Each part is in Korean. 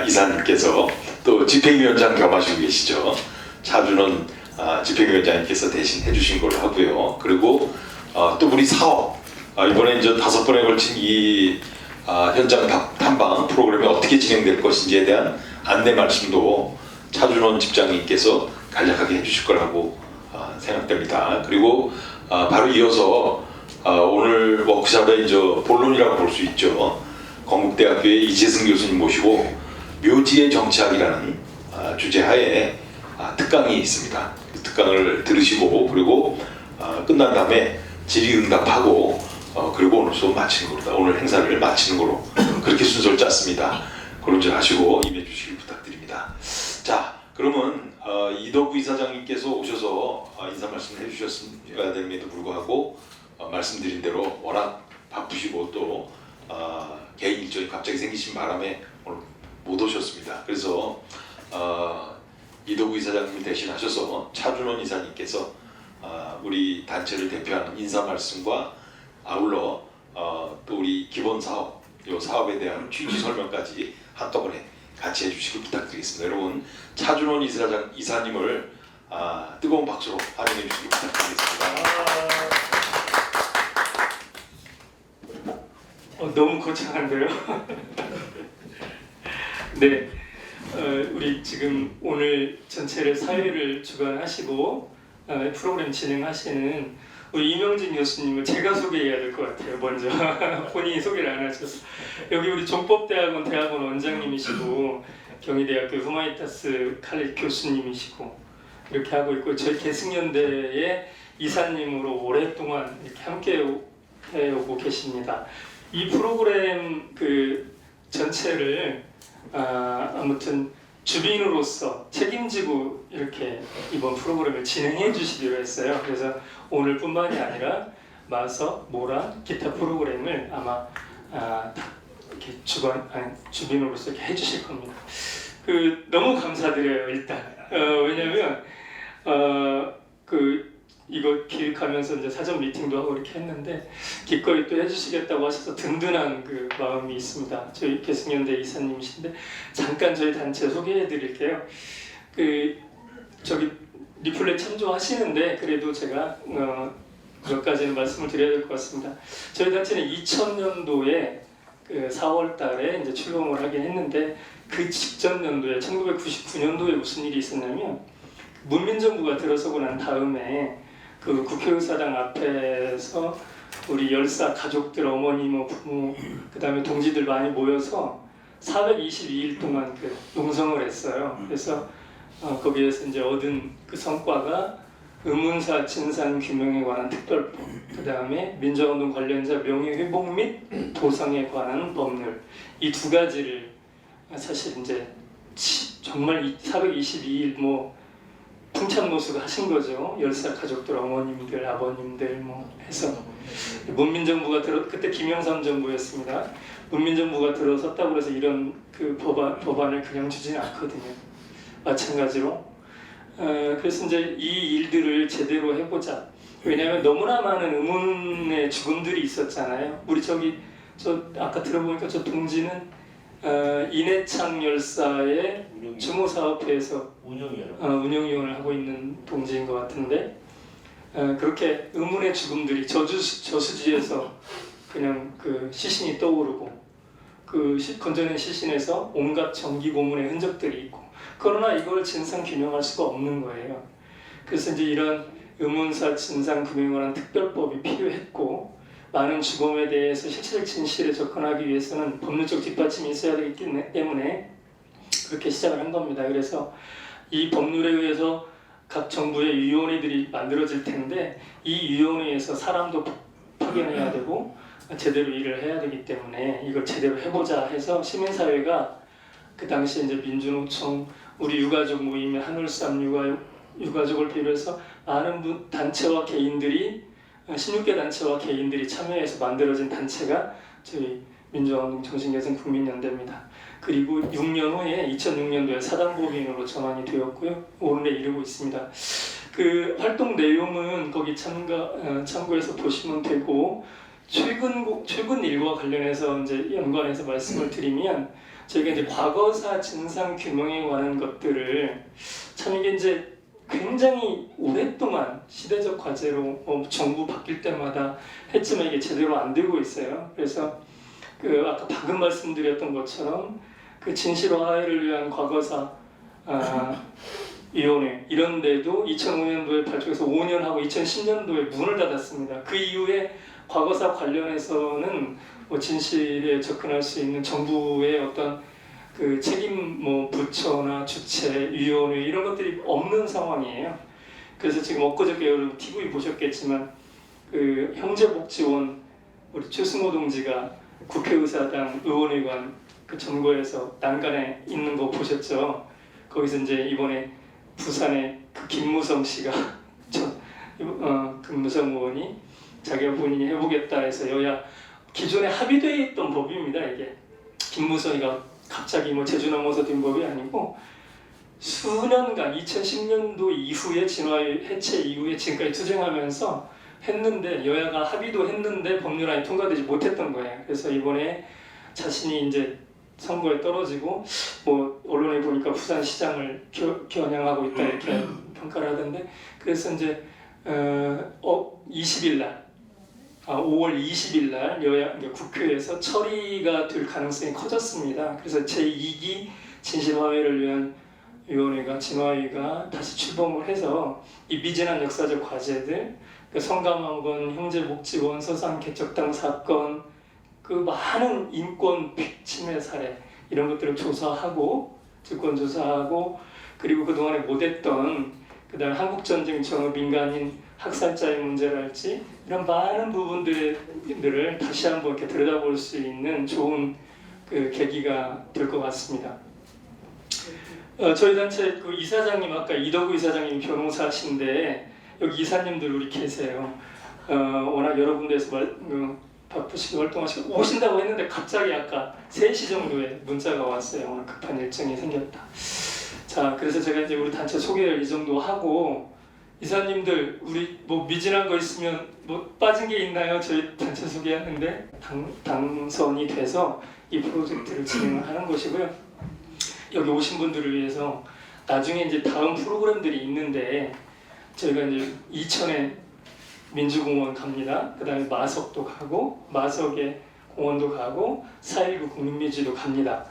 이사님께서 또 집행위원장 겸하시고 계시죠. 차준원 집행위원장님께서 대신 해주신 걸로 하고요. 그리고 또 우리 사업 이번에 이제 5번에 걸친 이 현장 탐방 프로그램이 어떻게 진행될 것인지에 대한 안내 말씀도 차준원 집장님께서 간략하게 해주실 거라고 생각됩니다. 그리고 바로 이어서 오늘 워크숍의 이제 본론이라고 볼 수 있죠. 건국대학교의 이재승 교수님 모시고 묘지의 정치학이라는 주제하에 특강이 있습니다. 그 특강을 들으시고 그리고 끝난 다음에 질의응답하고 그리고 오늘 수업 마치는 겁니다. 오늘 행사를 마치는 거로 그렇게 순서를 짰습니다. 그런 줄 아시고 임해 주시길 부탁드립니다. 자, 그러면 이덕구 이사장님께서 오셔서 인사 말씀을 해주셨어야 됨에도 불구하고 말씀드린 대로 워낙 바쁘시고 또 개인 일정이 갑자기 생기신 바람에 오늘 못 오셨습니다. 그래서 이덕구 이사장님이 대신하셔서 차준원 이사님께서 우리 단체를 대표하는 인사 말씀과 아울러 또 우리 기본 사업, 이 사업에 대한 취지 설명까지 한꺼번에 같이 해주시길 부탁드리겠습니다. 여러분 차준원 이사님을 뜨거운 박수로 환영해 주시길 부탁드리겠습니다. 너무 거창한데요. 네, 우리 지금 오늘 전체를 사회를 주관하시고 프로그램 진행하시는 우리 이명진 교수님을 제가 소개해야 될 것 같아요. 먼저 본인이 소개를 안 하셔서 여기 우리 종법대학원 대학원 원장님이시고 경희대학교 후마니타스 칼리지 교수님이시고 이렇게 하고 있고 저희 계승연대의 이사님으로 오랫동안 이렇게 함께 해오고 계십니다. 이 프로그램 그 전체를 아무튼 주빈으로서 책임지고 이렇게 이번 프로그램을 진행해 주시기로 했어요. 그래서 오늘뿐만이 아니라 마서, 모란, 기타 프로그램을 아마 이렇게 주빈으로서 이렇게 해주실 겁니다. 너무 감사드려요. 일단 왜냐하면 이거 기획하면서 이제 사전 미팅도 하고 이렇게 했는데 기꺼이 또 해주시겠다고 하셔서 든든한 그 마음이 있습니다. 저희 계승연대 이사님이신데 잠깐 저희 단체 소개해드릴게요. 저기 리플렛 참조하시는데 그래도 제가 몇 가지는 말씀을 드려야 될 것 같습니다. 저희 단체는 2000년도에 4월달에 이제 출범을 하긴 했는데 그 직전 연도에 1999년도에 무슨 일이 있었냐면 문민정부가 들어서고 난 다음에 그 국회의사당 앞에서 우리 열사 가족들, 어머니, 부모, 그 다음에 동지들 많이 모여서 422일 동안 농성을 했어요. 그래서 거기에서 이제 얻은 그 성과가 의문사 진상 규명에 관한 특별법, 그 다음에 민주화운동 관련자 명예회복 및 보상에 관한 법률, 이 두 가지를 사실 이제 정말 422일 풍참노수가 하신 거죠. 열사 가족들, 어머님들, 아버님들 해서 문민정부가 그때 김영삼 정부였습니다. 문민정부가 들어섰다고 해서 이런 그 법안을 그냥 주지는 않거든요. 마찬가지로 그래서 이제 이 일들을 제대로 해보자. 왜냐하면 너무나 많은 의문의 죽음들이 있었잖아요. 우리 저 아까 들어보니까 저 동지는 이내창 열사의 추모사업회에서 운영위원을 하고 있는 동지인 것 같은데 그렇게 의문의 죽음들이 저수지에서 그냥 그 시신이 떠오르고 건져낸 시신에서 온갖 전기 고문의 흔적들이 있고 그러나 이걸 진상 규명할 수가 없는 거예요. 그래서 이제 이런 의문사 진상 규명을 한 특별법이 필요했고 많은 죽음에 대해서 실체적 진실에 접근하기 위해서는 법률적 뒷받침이 있어야 되기 때문에 그렇게 시작을 한 겁니다. 그래서 이 법률에 의해서 각 정부의 위원회들이 만들어질 텐데 이 위원회에서 사람도 파견해야 되고 제대로 일을 해야 되기 때문에 이걸 제대로 해보자 해서 시민사회가 그 당시에 이제 민주노총, 우리 유가족 모임의 한울삼 유가족을 비롯해서 많은 단체와 개인들이 16개 단체와 개인들이 참여해서 만들어진 단체가 저희 민주화운동 정신개선 국민연대입니다. 그리고 6년 후에 2006년도에 사단법인으로 전환이 되었고요. 오늘에 이르고 있습니다. 그 활동 내용은 거기 참고해서 보시면 되고 최근 일과 관련해서 이제 연관해서 말씀을 드리면 저희가 이제 과거사 진상 규명에 관한 것들을 참 이게 이제 굉장히 오랫동안 시대적 과제로 정부 바뀔 때마다 했지만 이게 제대로 안 되고 있어요. 그래서 그 아까 방금 말씀드렸던 것처럼 그 진실 화해를 위한 과거사 위원회 이런 데도 2005년도에 발족해서 5년 하고 2010년도에 문을 닫았습니다. 그 이후에 과거사 관련해서는 뭐 진실에 접근할 수 있는 정부의 어떤 그 책임 부처나 주체, 위원회 이런 것들이 없는 상황이에요. 그래서 지금 엊그저께 여러분 TV 보셨겠지만 그 형제복지원 우리 최승호 동지가 국회의사당 의원회관 그 점거에서 난간에 있는 거 보셨죠? 거기서 이제 이번에 부산에 그 김무성 씨가 김무성 의원이 자기가 본인이 해보겠다 해서 여야 기존에 합의되어 있던 법입니다. 이게 김무성이가 갑자기 뭐 제주 넘어서 된 법이 아니고 수년간 2010년도 이후에 진화의 해체 이후에 지금까지 투쟁하면서 했는데 여야가 합의도 했는데 법률안이 통과되지 못했던 거예요. 그래서 이번에 자신이 이제 선거에 떨어지고 뭐 언론에 보니까 부산시장을 겨냥하고 있다 이렇게 평가를 하던데 그래서 이제 20일 날 5월 20일 날 여야 국회에서 처리가 될 가능성이 커졌습니다. 그래서 제2기 진실화해를 위한 위원회가 진화위가 다시 출범을 해서 이 미진한 역사적 과제들, 그 성감왕건 형제복지원 서산 개척당 사건, 그 많은 인권 침해 사례 이런 것들을 조사하고 증권 조사하고 그리고 그 동안에 못했던 그다음 한국전쟁 전후 민간인 학살자의 문제랄지 이런 많은 부분들을 다시 한번 이렇게 들여다볼 수 있는 좋은 그 계기가 될 것 같습니다. 저희 단체 그 이사장님 아까 이덕우 이사장님 변호사신데 여기 이사님들 우리 계세요. 워낙 여러 군데에서 바쁘시게 활동하시고 오신다고 했는데 갑자기 아까 3시 정도에 문자가 왔어요. 오늘 급한 일정이 생겼다. 자, 그래서 제가 이제 우리 단체 소개를 이 정도 하고 이사님들 우리 뭐 미진한 거 있으면 뭐 빠진 게 있나요? 저희 단체 소개하는데 당선이 돼서 이 프로젝트를 진행을 하는 것이고요. 여기 오신 분들을 위해서 나중에 이제 다음 프로그램들이 있는데 저희가 이제 이천에 민주공원 갑니다. 그 다음에 마석도 가고 마석에 공원도 가고 4.19 국민묘지도 갑니다.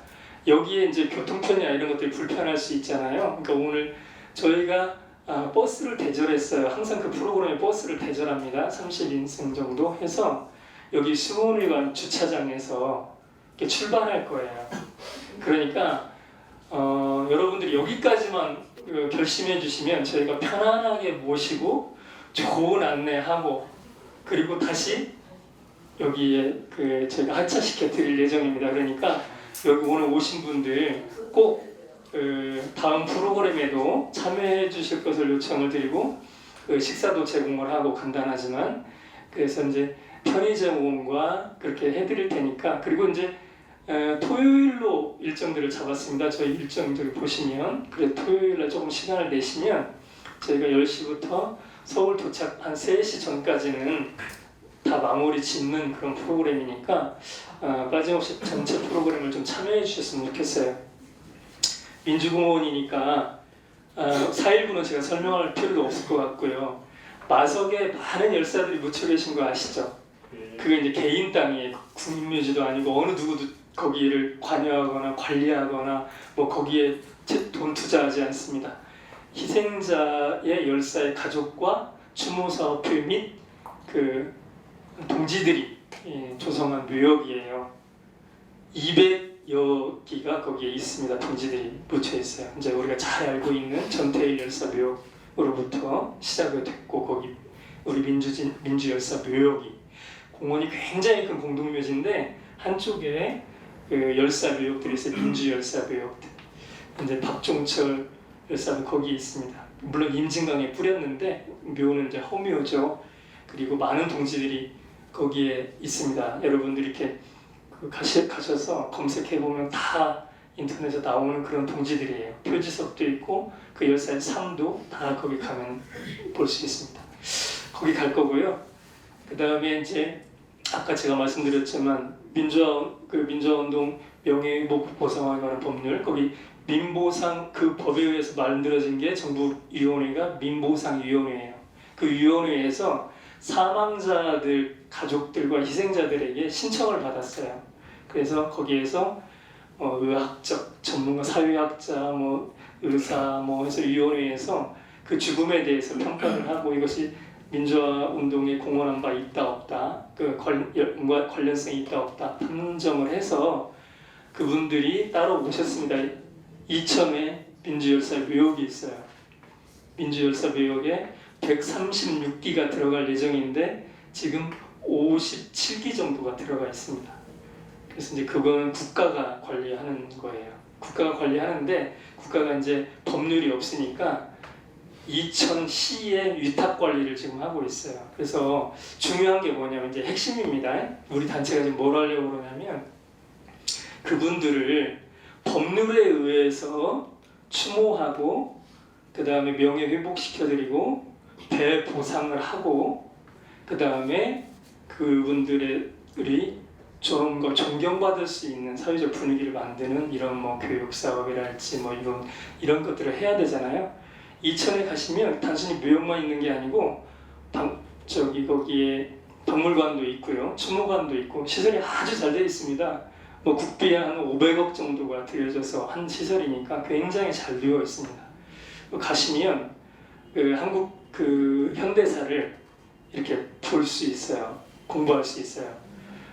여기에 이제 교통편이나 이런 것들이 불편할 수 있잖아요. 그러니까 오늘 저희가 버스를 대절했어요. 항상 그 프로그램에 버스를 대절합니다. 30인승 정도 해서 여기 수원회관 주차장에서 이렇게 출발할 거예요. 그러니까 여러분들이 여기까지만 결심해 주시면 저희가 편안하게 모시고 좋은 안내하고 그리고 다시 여기에 저희가 하차시켜 드릴 예정입니다. 그러니까 여기 오늘 오신 분들 꼭 다음 프로그램에도 참여해 주실 것을 요청을 드리고 식사도 제공을 하고 간단하지만 그래서 이제 편의점과 그렇게 해드릴 테니까 그리고 이제 토요일로 일정들을 잡았습니다. 저희 일정들을 보시면 그래 토요일날 조금 시간을 내시면 저희가 10시부터 서울 도착 한 3시 전까지는 다 마무리 짓는 그런 프로그램이니까 빠짐없이 전체 프로그램을 좀 참여해 주셨으면 좋겠어요. 민주공원이니까 4.19는 제가 설명할 필요도 없을 것 같고요. 마석에 많은 열사들이 묻혀 계신 거 아시죠? 그게 이제 개인 땅이에요. 국민묘지도 아니고 어느 누구도 거기를 관여하거나 관리하거나 뭐 거기에 돈 투자하지 않습니다. 희생자의 열사의 가족과 추모사업회 및 그 동지들이 조성한 묘역이에요. 200여 기가 거기에 있습니다. 동지들이 묻혀 있어요. 이제 우리가 잘 알고 있는 전태일 열사 묘역으로부터 시작이 됐고 거기 우리 민주 열사 묘역이 공원이 굉장히 큰 공동묘지인데 한쪽에 그 열사 묘역들이 있어요. 민주 열사 묘역들. 이제 박종철 열사도 거기에 있습니다. 물론 임진강에 뿌렸는데 묘는 이제 허묘죠. 그리고 많은 동지들이 거기에 있습니다. 여러분들이 이렇게 가셔서 검색해 보면 다 인터넷에 나오는 그런 동지들이에요. 표지석도 있고 그 열사의 삶도 다 거기 가면 볼 수 있습니다. 거기 갈 거고요. 그 다음에 이제 아까 제가 말씀드렸지만 민주화운동 명예회복 보상에 관한 법률, 거기 민보상 그 법에 의해서 만들어진 게 정부위원회가 민보상위원회예요. 그 위원회에서 사망자들 가족들과 희생자들에게 신청을 받았어요. 그래서 거기에서 의학적 전문가, 사회학자, 의사, 해서 위원회에서 그 죽음에 대해서 평가를 하고 이것이 민주화 운동에 공헌한 바 있다 없다, 그 관련성이 있다 없다 판정을 해서 그분들이 따로 오셨습니다. 이천에 민주열사 묘역이 있어요. 민주열사 묘역에 136기가 들어갈 예정인데 지금 57기 정도가 들어가 있습니다. 그래서 이제 그거는 국가가 관리하는 거예요. 국가가 관리하는데 국가가 이제 법률이 없으니까 이천시의 위탁 관리를 지금 하고 있어요. 그래서 중요한 게 뭐냐면 이제 핵심입니다. 우리 단체가 지금 뭘 하려고 그러냐면 그분들을 법률에 의해서 추모하고 그 다음에 명예 회복시켜드리고 대보상을 하고 그 다음에 그분들이 좀 더 존경받을 수 있는 사회적 분위기를 만드는 이런 교육 사업이랄지 이런 것들을 해야 되잖아요. 이천에 가시면 단순히 묘역만 있는 게 아니고 거기에 박물관도 있고요, 추모관도 있고 시설이 아주 잘 되어 있습니다. 국비에 한 500억 정도가 들여져서 한 시설이니까 굉장히 잘 되어 있습니다. 가시면 한국 현대사를 이렇게 볼 수 있어요. 공부할 수 있어요.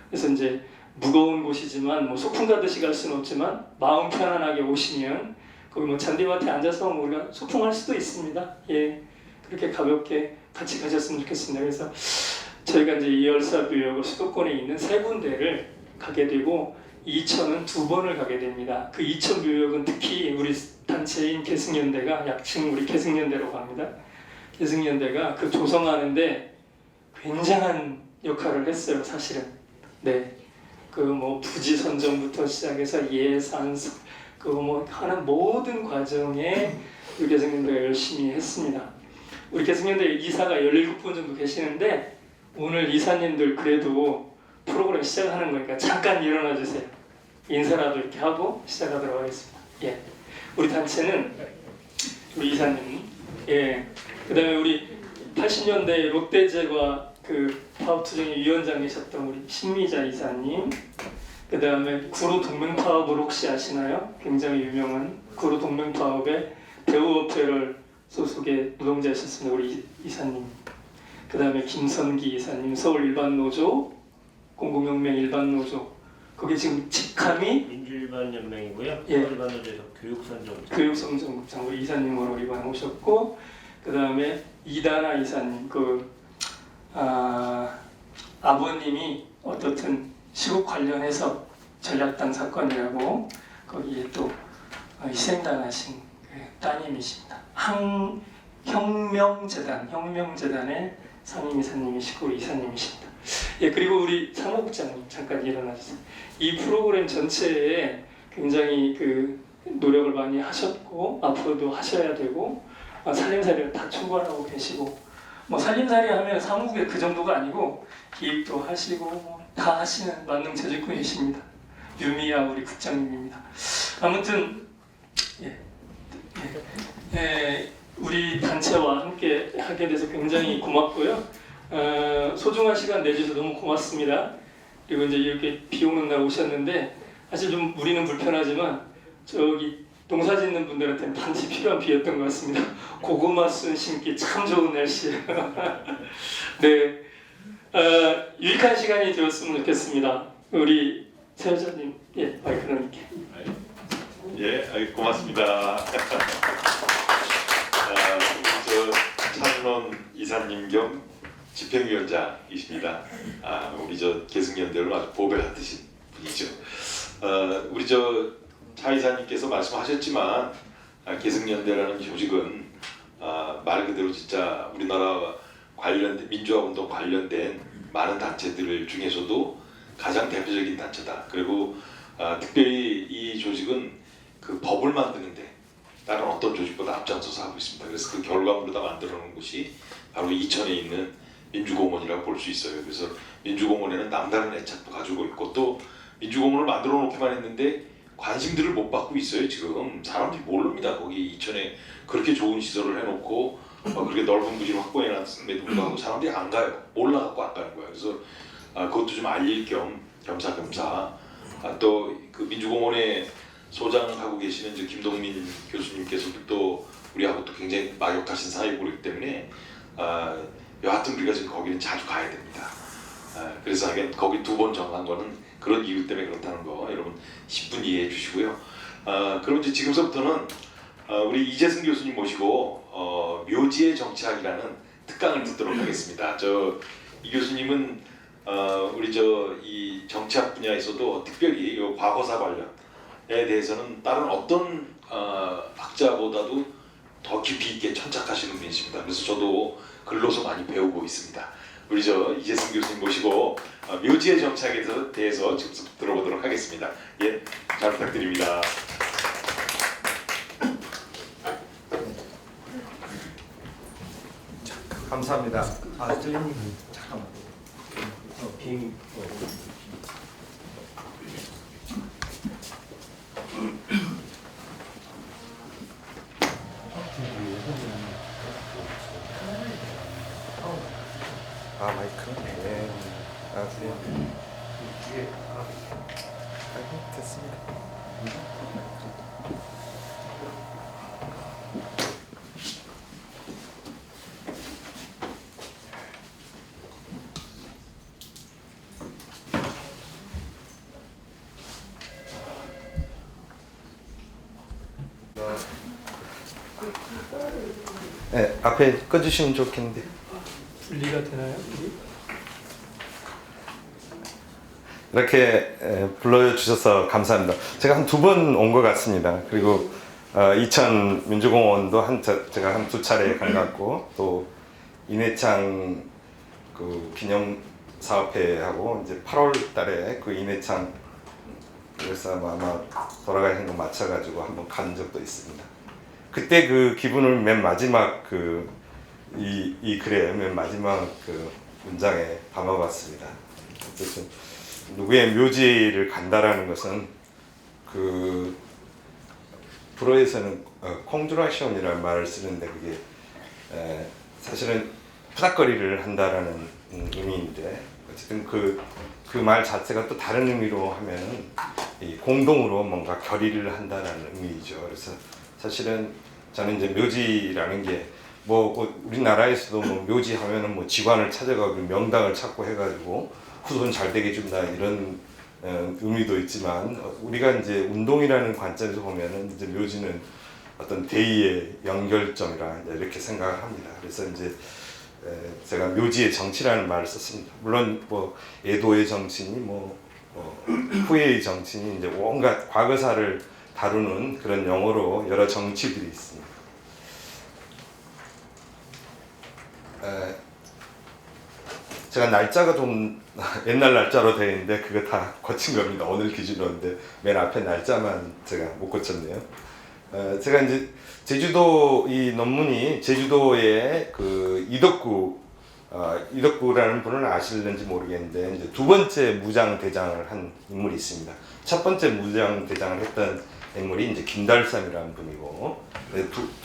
그래서 이제 무거운 곳이지만 소풍 가듯이 갈 수는 없지만 마음 편안하게 오시면 거기 잔디밭에 앉아서 우리가 소풍할 수도 있습니다. 예, 그렇게 가볍게 같이 가셨으면 좋겠습니다. 그래서 저희가 이제 이열사 묘역을 수도권에 있는 3군데를 가게 되고 이천은 2번을 가게 됩니다. 그 이천 묘역은 특히 우리 단체인 계승연대가 약칭 우리 계승연대라고 합니다. 계승연대가 그 조성하는데 굉장한 역할을 했어요, 사실은. 네, 부지 선정부터 시작해서 예산, 하는 모든 과정에 우리 계승연대가 열심히 했습니다. 우리 계승연대 이사가 17분 정도 계시는데 오늘 이사님들 그래도 프로그램 시작하는 거니까 잠깐 일어나 주세요. 인사라도 이렇게 하고 시작하도록 하겠습니다. 예, 우리 단체는 우리 이사님, 그다음에 우리 80년대 롯데제과 파업투쟁의 위원장이셨던 우리 신미자 이사님, 그다음에 구로 동맹파업을 혹시 아시나요? 굉장히 유명한 구로 동맹파업의 대우어페럴 소속의 노동자이셨습니다. 우리 이사님. 그다음에 김선기 이사님, 서울일반노조, 공공혁명 일반노조. 거기 지금 직함이 민주일반연맹이고요. 예. 서울일반노조에서 교육선정국장 우리 이사님으로 이번에 오셨고, 그다음에 이다나 이사님, 아버님이 어떻든 시국 관련해서 전략당 사건이라고 거기에 또 희생당하신 따님이십니다. 혁명재단의 상임이사님이시고 이사님이십니다. 예, 그리고 우리 사무국장님 잠깐 일어나주세요. 이 프로그램 전체에 굉장히 노력을 많이 하셨고 앞으로도 하셔야 되고 살림살이를 다 총괄하고 계시고 살림살이 하면 사무국에 그 정도가 아니고 기획도 하시고 다 하시는 만능재주꾼이십니다. 유미야 우리 국장님입니다. 아무튼 우리 단체와 함께 하게 돼서 굉장히 고맙고요. 소중한 시간 내주셔서 너무 고맙습니다. 그리고 이제 이렇게 비 오는 날 오셨는데 사실 좀 우리는 불편하지만 저기 농사 짓는 분들한테는 반드시 필요한 비였던 것 같습니다. 고구마 순 심기 참 좋은 날씨예요. 네, 유익한 시간이 되었으면 좋겠습니다. 우리 세여자님, 마이크는 이렇게. 고맙습니다. 차준원 이사님 겸 집행위원장이십니다. 우리 계승연대를 아주 보배하듯이 분이죠. 우리 차 이사님께서 말씀하셨지만 계승연대라는 조직은 말 그대로 진짜 우리나라 민주화운동 관련된 많은 단체들 중에서도 가장 대표적인 단체다. 그리고 특별히 이 조직은 법을 만드는데 다른 어떤 조직보다 앞장서서 하고 있습니다. 그래서 그 결과물로 다 만들어 놓은 곳이 바로 이천에 있는 민주공원이라고 볼 수 있어요. 그래서 민주공원에는 남다른 애착도 가지고 있고 또 민주공원을 만들어 놓기만 했는데 관심들을 못 받고 있어요. 지금 사람들이 모릅니다. 거기 이천에 그렇게 좋은 시설을 해놓고 그렇게 넓은 부지를 확보해놨음에도 불구하고 사람들이 안 가요. 몰라갖고 안 가는 거예요. 그래서 그것도 좀 알릴 겸 겸사겸사 또 그 민주공원에 소장하고 계시는 이제 김동민 교수님께서도 또 우리하고 또 굉장히 막역하신 사이이기 때문에 여하튼 우리가 지금 거기는 자주 가야 됩니다. 그래서 거기 2번 정한 거는 그런 이유 때문에 그렇다는 거 여러분 10분 이해해 주시고요. 그럼 이제 지금서부터는 우리 이재승 교수님 모시고 묘지의 정치학이라는 특강을 듣도록 하겠습니다. 이 교수님은 우리 이 정치학 분야에서도 특별히 이 과거사 관련에 대해서는 다른 어떤 학자보다도 더 깊이 있게 천착하시는 분이십니다. 그래서 저도 글로서 많이 배우고 있습니다. 우리 이재승 교수님 모시고 묘지의 정치학에 대해서 직접 들어보도록 하겠습니다. 예, 잘 부탁드립니다. 감사합니다. 들리니? 잠깐만. 비행기. 마이크. 네. 뒤에. 됐습니다. 네, 앞에 꺼주시면 좋겠는데. 분리가 되나요? 이렇게 불러주셔서 감사합니다. 제가 한 2번 온 것 같습니다. 그리고 이천 민주공원도 제가 한 2차례 간 것 같고 또 인해창 그 기념 사업회하고 이제 8월달에 그 인해창 그래서 아마 돌아가신 거 맞춰가지고 한번 간 적도 있습니다. 그때 그 기분을 맨 마지막 이 글의 맨 마지막 그 문장에 담아봤습니다. 어쨌든 누구의 묘지를 간다라는 것은 그 불어에서는 콩주라시온이라는 말을 쓰는데 그게 사실은 푸닥거리를 한다라는 의미인데 어쨌든 그 말 자체가 또 다른 의미로 하면은 공동으로 뭔가 결의를 한다라는 의미죠. 그래서 사실은 저는 이제 묘지라는 게 우리나라에서도 묘지 하면은 직관을 찾아가고 명당을 찾고 해가지고 후손 잘 되게 준다 이런 의미도 있지만 우리가 이제 운동이라는 관점에서 보면은 이제 묘지는 어떤 대의의 연결점이라 이렇게 생각을 합니다. 그래서 이제 제가 묘지의 정치라는 말을 썼습니다. 물론 애도의 정치니 후회의 정치니 이제 온갖 과거사를 다루는 그런 용어로 여러 정치들이 있습니다. 제가 날짜가 좀 옛날 날짜로 되어 있는데 그거 다 고친 겁니다. 오늘 기준으로인데 맨 앞에 날짜만 제가 못 고쳤네요. 제가 이제 제주도 이 논문이 제주도의 그 이덕구라는 분을 아실는지 모르겠는데 이제 2번째 무장대장을 한 인물이 있습니다. 첫 번째 무장대장을 했던 인물이 이제 김달삼이라는 분이고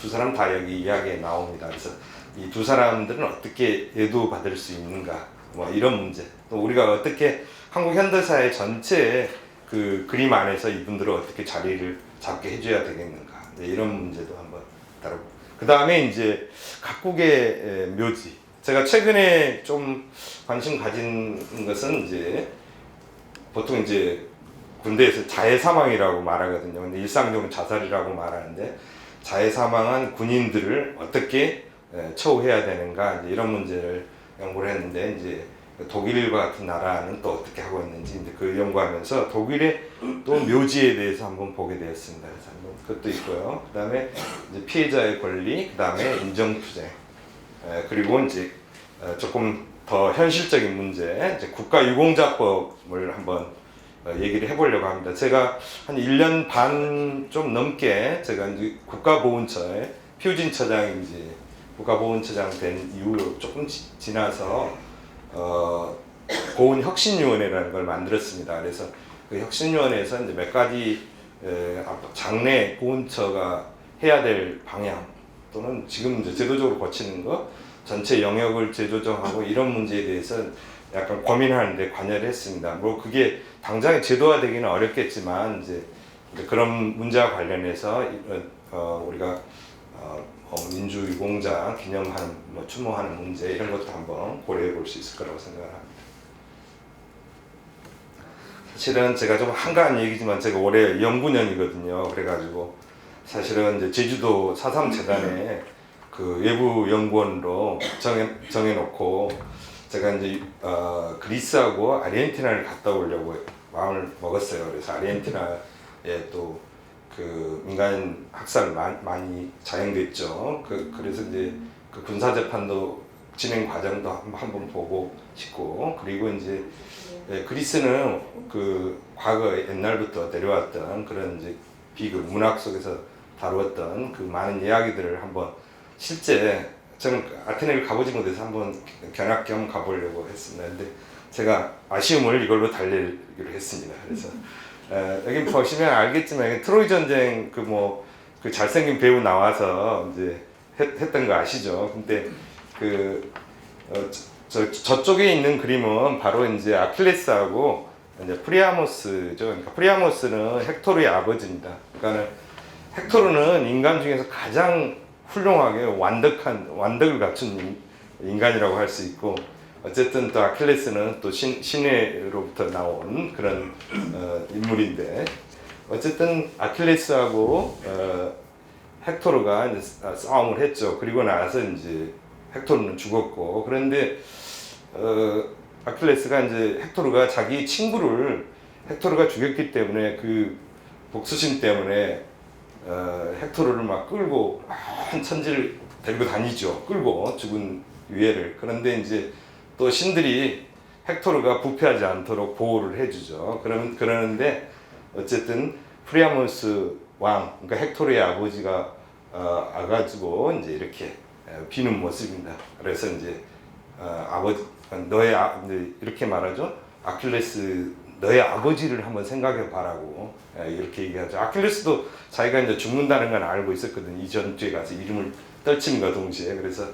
두 사람 다 여기 이야기에 나옵니다. 그래서 이 2 사람들은 어떻게 애도받을 수 있는가 이런 문제 또 우리가 어떻게 한국 현대사의 전체 그 그림 안에서 이분들을 어떻게 자리를 잡게 해줘야 되겠는가 이런 문제도 한번 다루고 그 다음에 이제 각국의 묘지 제가 최근에 좀 관심 가진 것은 이제 보통 이제 군대에서 자해 사망이라고 말하거든요. 근데 일상적으로 자살이라고 말하는데 자해 사망한 군인들을 어떻게 처우해야 되는가 이런 문제를 연구를 했는데 이제 독일과 같은 나라는 또 어떻게 하고 있는지 이제 그 연구하면서 독일의 또 묘지에 대해서 한번 보게 되었습니다. 그래서 한번 그것도 있고요. 그다음에 이제 피해자의 권리, 그다음에 인정투쟁, 그리고 이제 조금 더 현실적인 문제, 이제 국가유공자법을 한번 얘기를 해보려고 합니다. 제가 한 1년 반 좀 넘게 제가 이제 국가보훈처의 표진처장인지 국가보훈처장 된 이후로 조금 지나서 보훈혁신위원회라는 걸 만들었습니다. 그래서 그 혁신위원회에서 이제 몇 가지 장래 보훈처가 해야 될 방향 또는 지금 이제 제도적으로 거치는 거, 전체 영역을 재조정하고 이런 문제에 대해서 약간 고민하는데 관여를 했습니다. 뭐 그게 당장에 제도화되기는 어렵겠지만 이제 그런 문제와 관련해서 우리가 민주유공자 기념하는 추모하는 문제 이런 것도 한번 고려해 볼 수 있을 거라고 생각합니다. 사실은 제가 좀 한가한 얘기지만 제가 올해 연구년이거든요. 그래가지고 사실은 이제 제주도 4.3 재단에 그 외부 연구원으로 정해놓고 제가 이제 그리스하고 아르헨티나를 갔다 오려고 마음을 먹었어요. 그래서 아르헨티나에 또 그 민간 학살 많이 자행됐죠. 그래서 이제 그 군사 재판도 진행 과정도 한번 보고 싶고, 그리고 이제 그리스는 그 과거 옛날부터 내려왔던 그런 이제 비극 문학 속에서 다루었던 그 많은 이야기들을 한번 실제 저는 아테네를 가보지 못해서 한번 견학 겸 가보려고 했습니다. 근데 제가 아쉬움을 이걸로 달래기로 했습니다. 그래서 여기 보시면 알겠지만 트로이 전쟁 그 잘생긴 배우 나와서 이제 했던 거 아시죠? 근데 저쪽에 있는 그림은 바로 이제 아킬레스하고 이제 프리아모스죠. 그러니까 프리아모스는 헥토르의 아버지입니다. 그러니까 헥토르는 인간 중에서 가장 훌륭하게 완덕을 갖춘 인간이라고 할 수 있고, 어쨌든 또 아킬레스는 또 신에로부터 나온 그런 인물인데, 어쨌든 아킬레스하고 헥토르가 이제 싸움을 했죠. 그리고 나서 이제 헥토르는 죽었고, 그런데 아킬레스가 이제 헥토르가 자기 친구를 헥토르가 죽였기 때문에 그 복수심 때문에 헥토르를 막 끌고 한 천지를 데리고 다니죠. 끌고 죽은 유해를. 그런데 이제 또 신들이 헥토르가 부패하지 않도록 보호를 해주죠. 그러는데 어쨌든 프리아모스 왕, 그러니까 헥토르의 아버지가 와가지고 이제 이렇게 비는 모습입니다. 그래서 이제 아버지 이제 이렇게 말하죠. 아킬레스 너의 아버지를 한번 생각해 봐라고 이렇게 얘기하죠. 아킬레스도 자기가 이제 죽는다는 건 알고 있었거든요. 이 전투에 가서 이름을 떨침과 동시에. 그래서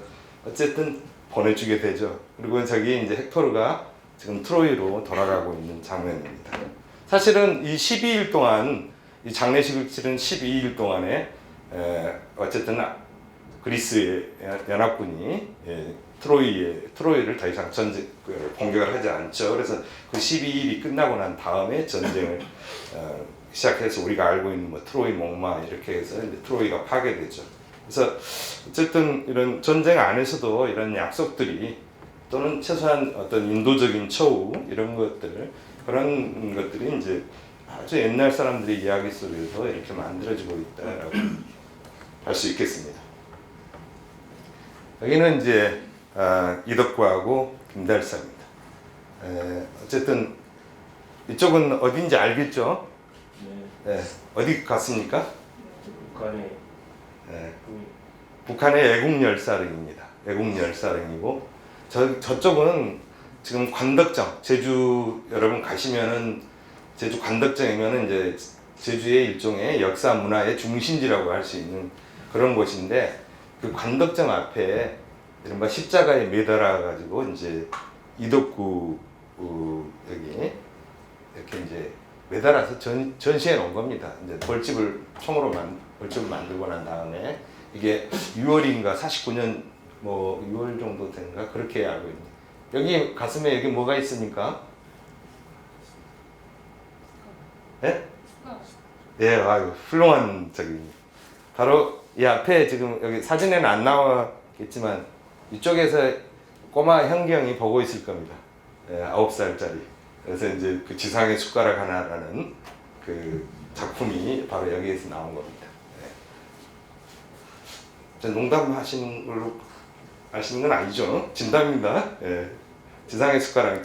어쨌든 보내주게 되죠. 그리고 저기 이제 헥토르가 지금 트로이로 돌아가고 있는 장면입니다. 사실은 이 12일 동안 이 장례식을 치른 12일 동안에 어쨌든 그리스의 연합군이 트로이를 더 이상 공격을 하지 않죠. 그래서 그 12일이 끝나고 난 다음에 전쟁을 시작해서 우리가 알고 있는 트로이 목마 이렇게 해서 이제 트로이가 파괴되죠. 그래서 어쨌든 이런 전쟁 안에서도 이런 약속들이 또는 최소한 어떤 인도적인 처우 이런 그런 것들이 이제 아주 옛날 사람들의 이야기 속에서 이렇게 만들어지고 있다라고 할 수 있겠습니다. 여기는 이제 이덕구하고 김달사입니다. 어쨌든 이쪽은 어딘지 알겠죠? 네. 어디 갔습니까? 북한에 북한의 애국열사릉입니다. 애국열사릉이고 저쪽은 지금 관덕정, 제주 여러분 가시면은 제주 관덕정이면은 이제 제주의 일종의 역사 문화의 중심지라고 할 수 있는 그런 곳인데, 그 관덕정 앞에 이른바 십자가에 매달아 가지고 이제 이덕구 여기 이렇게 이제 매달아서 전시해 놓은 겁니다. 이제 총으로 벌집을 만들고 난 다음에 이게 6월인가 49년 6월 정도 된가 그렇게 알고 있네요. 여기 가슴에 여기 뭐가 있습니까? 네? 예, 아유 훌륭한 바로 이 앞에 지금 여기 사진에는 안 나왔겠지만 이쪽에서 꼬마 현경이 보고 있을 겁니다. 9살짜리. 그래서 이제 그 지상의 숟가락 하나라는 그 작품이 바로 여기에서 나온 겁니다. 농담하시는 걸로 아시는 건 아니죠? 진담입니다. 지상의 숟가락.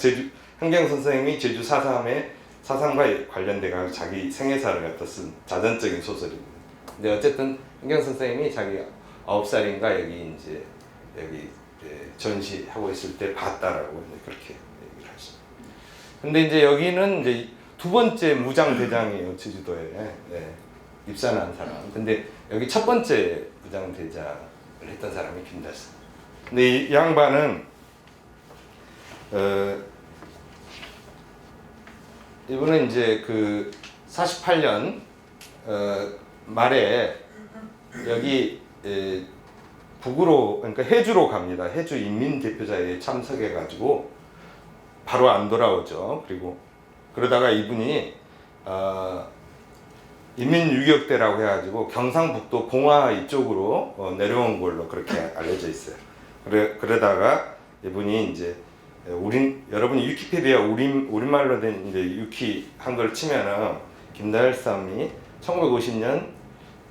현경 선생님이 제주 4.3과 관련돼서 자기 생애사를 갖다 쓴 자전적인 소설입니다. 근데 어쨌든 현경 선생님이 자기 9살인가 여기 이제 여기 전시하고 있을 때 봤다라고 이제 그렇게 얘기를 하십니다. 근데 이제 여기는 이제 두 번째 무장대장이에요. 제주도에 입산한 사람. 근데 여기 첫 번째 무장대장을 했던 사람이 김달삼. 근데 이 양반은 이분은 이제 그 48년 말에 여기 북으로, 그러니까 해주로 갑니다. 해주 인민대표자회에 참석해가지고 바로 안 돌아오죠. 그리고 그러다가 이분이 인민유격대라고 해가지고 경상북도 봉화 이쪽으로 내려온 걸로 그렇게 알려져 있어요. 그러다가 이분이 이제 여러분이 위키피디아 우리말로 된 이제 유키 한글 치면은 김달삼이 1950년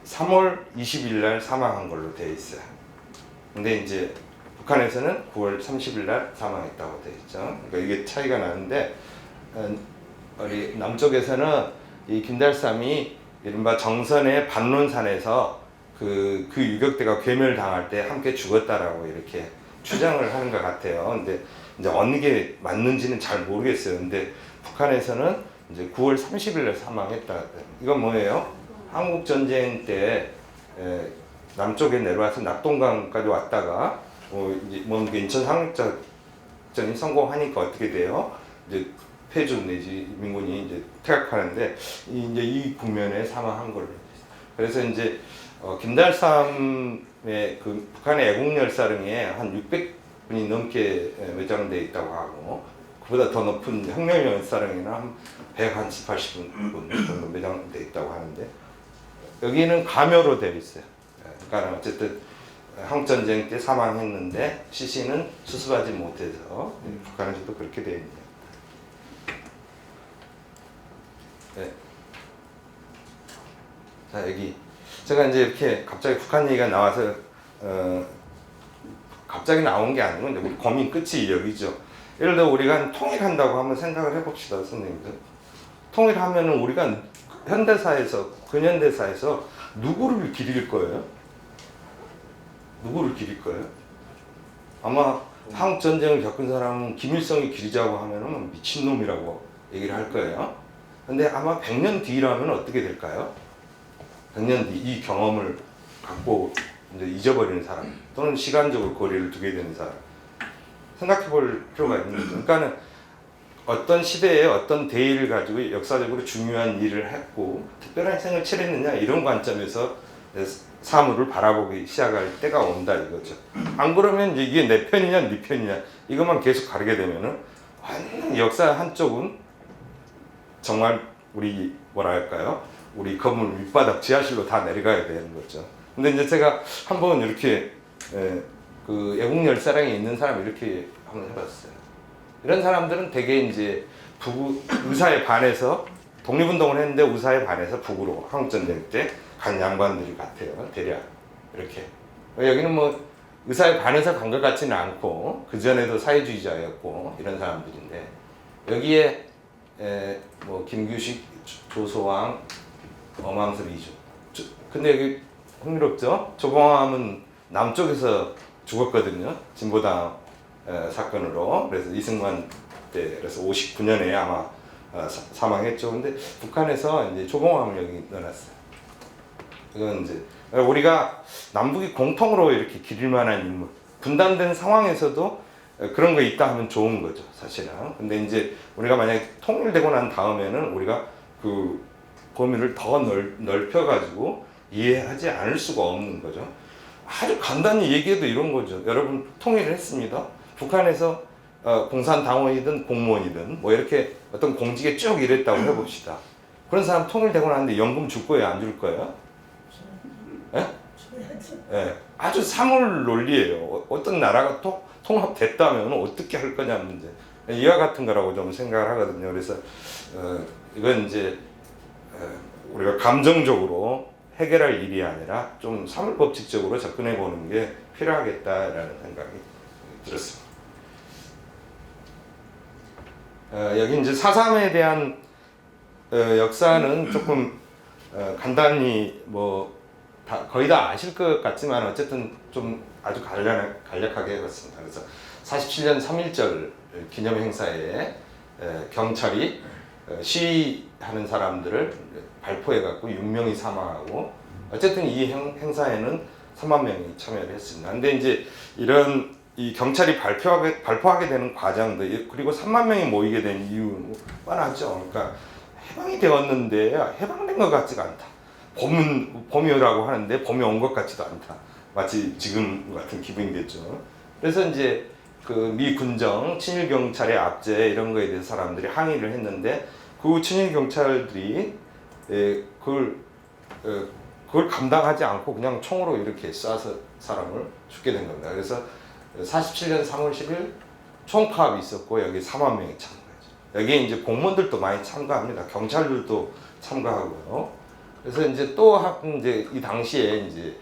3월 20일 날 사망한 걸로 되어 있어요. 근데 이제 북한에서는 9월 30일 날 사망했다고 되어 있죠. 그러니까 이게 차이가 나는데 우리 남쪽에서는 이 김달삼이 이른바 정선의 반론산에서 그 유격대가 괴멸당할 때 함께 죽었다라고 이렇게 주장을 하는 것 같아요. 근데 이제 어느 게 맞는지는 잘 모르겠어요. 근데 북한에서는 이제 9월 30일 날 사망했다. 이건 뭐예요? 한국 전쟁 때 남쪽에 내려와서 낙동강까지 왔다가 이제 인천 상륙작전이 성공하니까 어떻게 돼요? 이제 패주 내지 민군이 이제 퇴각하는데 이제 이 국면에 사망한 걸로. 그래서 이제 김달삼의 그 북한의 애국열사령에 한 600분이 넘게 매장돼 있다고 하고 그보다 더 높은 혁명열사령에는 한 180분 정도 매장돼 있다고 하는데 여기는 감여로 되어 있어요. 그러니까 어쨌든 한국전쟁 때 사망했는데 시신은 수습하지 못해서 북한에서도 그렇게 되어 있네요. 네. 자 여기 제가 이제 이렇게 갑자기 북한 얘기가 나와서 갑자기 나온 게 아니고 이제 우리 고민 끝이 여기죠. 예를 들어 우리가 통일한다고 한번 생각을 해봅시다, 선생님들. 통일하면은 우리가 현대사에서 근현대사에서 누구를 기릴 거예요? 누구를 기릴 거예요? 아마 한국 전쟁을 겪은 사람은 김일성이 기리자고 하면은 미친놈이라고 얘기를 할 거예요. 근데 아마 100년 뒤라면 어떻게 될까요? 100년 뒤 이 경험을 갖고 이제 잊어버리는 사람 또는 시간적으로 거리를 두게 되는 사람 생각해 볼 필요가 있는 거죠. 그러니까는 어떤 시대에 어떤 대의를 가지고 역사적으로 중요한 일을 했고 특별한 생을 치렀느냐 이런 관점에서 사물을 바라보기 시작할 때가 온다 이거죠. 안 그러면 이제 이게 내 편이냐 네 편이냐 이것만 계속 가르게 되면은 완전 역사 한쪽은 정말 우리 뭐랄까요? 우리 건물 밑바닥 지하실로 다 내려가야 되는 거죠. 근데 이제 제가 한번 이렇게 그 애국열사랑에 있는 사람 이렇게 한번 해봤어요. 이런 사람들은 되게 이제 의사에 반해서 독립운동을 했는데 의사에 반해서 북으로 한국전쟁 때 간 양반들이 같아요. 대략 이렇게. 여기는 뭐 의사에 반해서 간 것 같지는 않고 그 전에도 사회주의자였고 이런 사람들인데 여기에 뭐 김규식, 조소왕, 엄함섭 이주. 근데 여기 흥미롭죠? 조봉암은 남쪽에서 죽었거든요. 진보당 사건으로. 그래서 이승만 때 그래서 59년에 아마 사망했죠. 근데 북한에서 이제 조봉암을 여기 넣어놨어요. 이건 이제 우리가 남북이 공통으로 이렇게 기릴 만한 인물. 분단된 상황에서도 그런 거 있다 하면 좋은 거죠, 사실은. 근데 이제 우리가 만약에 통일되고 난 다음에는 우리가 그 범위를 더 넓혀가지고 이해하지 않을 수가 없는 거죠. 아주 간단히 얘기해도 이런 거죠. 여러분 통일을 했습니다. 북한에서 공산당원이든 공무원이든 뭐 이렇게 어떤 공직에 쭉 일했다고 해봅시다. 그런 사람 통일되고 나는데 연금 줄 거예요? 안 줄 거예요? 예? 예. 아주 사물 논리예요. 어떤 나라가 통합됐다면 어떻게 할 거냐 문제. 이와 같은 거라고 좀 생각을 하거든요. 그래서 이건 이제 우리가 감정적으로 해결할 일이 아니라 좀 사물법칙적으로 접근해 보는 게 필요하겠다라는 생각이 들었습니다. 여기 이제 4.3에 대한 역사는 조금 간단히 뭐 거의 다 아실 것 같지만 어쨌든 좀 아주 간략하게 해봤습니다. 그래서 47년 3.1절 기념 행사에 경찰이 시위하는 사람들을 발포해갖고 6명이 사망하고 어쨌든 이 행사에는 3만 명이 참여를 했습니다. 근데 이제 이런 이 경찰이 발포하게 되는 과정도 그리고 3만 명이 모이게 된 이유는 뻔하죠. 그러니까 해방이 되었는데 해방된 것 같지가 않다. 봄이라고 하는데 봄이 온 것 같지도 않다. 마치 지금 같은 기분이 됐죠. 그래서 이제 그 미 군정 친일 경찰의 압제 이런 거에 대해서 사람들이 항의를 했는데 그 친일 경찰들이 그걸 감당하지 않고 그냥 총으로 이렇게 쏴서 사람을 죽게 된 겁니다. 그래서 47년 3월 10일 총파업이 있었고 여기 4만 명이 참가했죠. 여기에 이제 공무원들도 많이 참가합니다. 경찰들도 참가하고요. 그래서 이제 또 이제 이 당시에 이제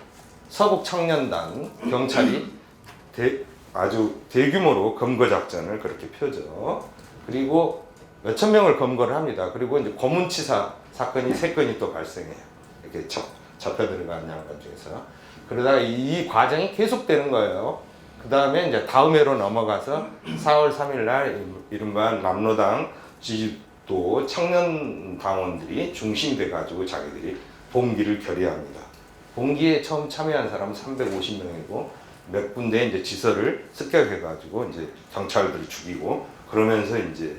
서북 청년단 경찰이 아주 대규모로 검거 작전을 그렇게 펴죠. 그리고 몇천 명을 검거를 합니다. 그리고 이제 고문치사 사건이 3건이 또 발생해요. 이렇게 잡혀 들어간 양반 중에서. 그러다가 이 과정이 계속되는 거예요. 그 다음에 이제 다음 해로 넘어가서 4월 3일 날 이른바 남로당 지지도 청년 당원들이 중심돼 가지고 자기들이 봉기를 결의합니다. 봉기에 처음 참여한 사람은 350명이고 몇 군데 이제 지서를 습격해 가지고 이제 경찰들을 죽이고 그러면서 이제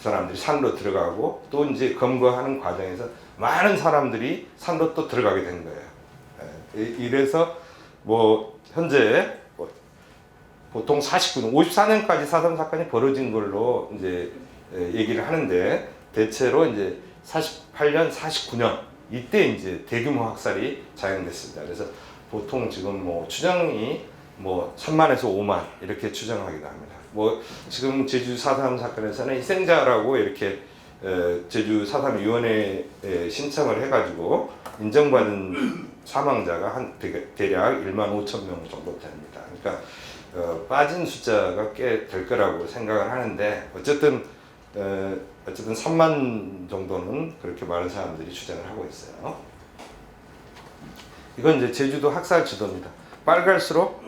사람들이 산으로 들어가고 또 이제 검거하는 과정에서 많은 사람들이 산으로 또 들어가게 된 거예요. 이래서 뭐 현재 보통 54년까지 4.3 사건이 벌어진 걸로 이제 얘기를 하는데 대체로 이제 48년, 49년 이때 이제 대규모 학살이 자행됐습니다. 그래서 보통 지금 뭐 추정이 뭐 3만에서 5만 이렇게 추정하기도 합니다. 뭐 지금 제주 4.3 사건에서는 희생자라고 이렇게 제주 4.3 위원회에 신청을 해가지고 인정받은 사망자가 대략 1만 5천 명 정도 됩니다. 그러니까 빠진 숫자가 꽤 될 거라고 생각을 하는데 어쨌든 3만 정도는 그렇게 많은 사람들이 추정을 하고 있어요. 이건 이제 제주도 학살 지도입니다. 빨갈수록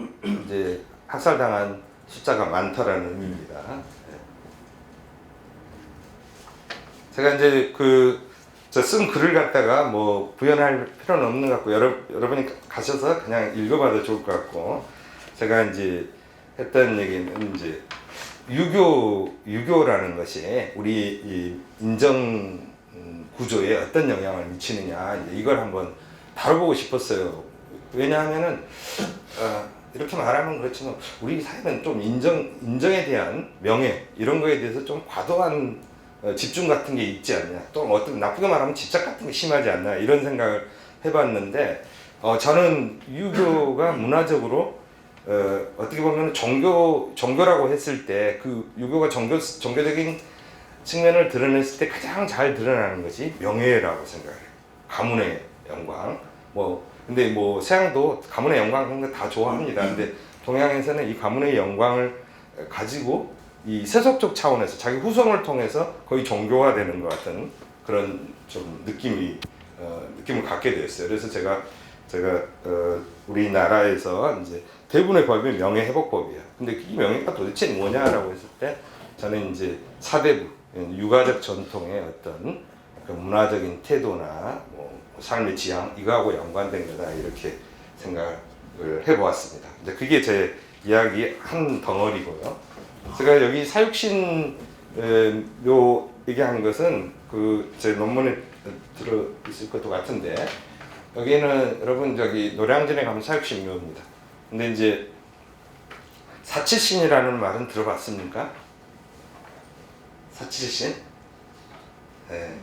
이제 학살당한 숫자가 많다라는 의미입니다. 제가 이제 쓴 글을 갖다가 뭐 부연할 필요는 없는 것 같고 여러분이 가셔서 그냥 읽어봐도 좋을 것 같고 제가 이제 했던 얘기는 이제 유교라는 것이 우리 이 인정 구조에 어떤 영향을 미치느냐 이걸 한번 다뤄보고 싶었어요. 왜냐하면은 이렇게 말하면 그렇지만 우리 사회는 좀 인정에 대한 명예 이런 거에 대해서 좀 과도한 집중 같은 게 있지 않냐, 또 어떤 나쁘게 말하면 집착 같은 게 심하지 않나 이런 생각을 해봤는데 저는 유교가 문화적으로 어떻게 보면 종교라고 했을 때 그 유교가 종교적인 측면을 드러냈을 때 가장 잘 드러나는 것이 명예라고 생각해요. 가문의 영광. 근데 서양도 가문의 영광 그런 거 다 좋아합니다. 근데 동양에서는 이 가문의 영광을 가지고 이 세속적 차원에서 자기 후손을 통해서 거의 종교화되는 것 같은 그런 좀 느낌을 갖게 되었어요. 그래서 제가 우리나라에서 이제 대부분의 법이 명예회복법이에요. 근데 이 명예가 도대체 뭐냐라고 했을 때 저는 이제 사대부 유가적 전통의 어떤 그 문화적인 태도나 삶의 지향 이거하고 연관된 거다 이렇게 생각을 해보았습니다. 이제 그게 제 이야기 한 덩어리고요. 제가 여기 사육신 얘기한 것은 제 논문에 들어 있을 것도 같은데 여기는 여러분 저기 노량진에 가면 사육신묘입니다. 근데 이제 사칠신이라는 말은 들어봤습니까? 사칠신? 네.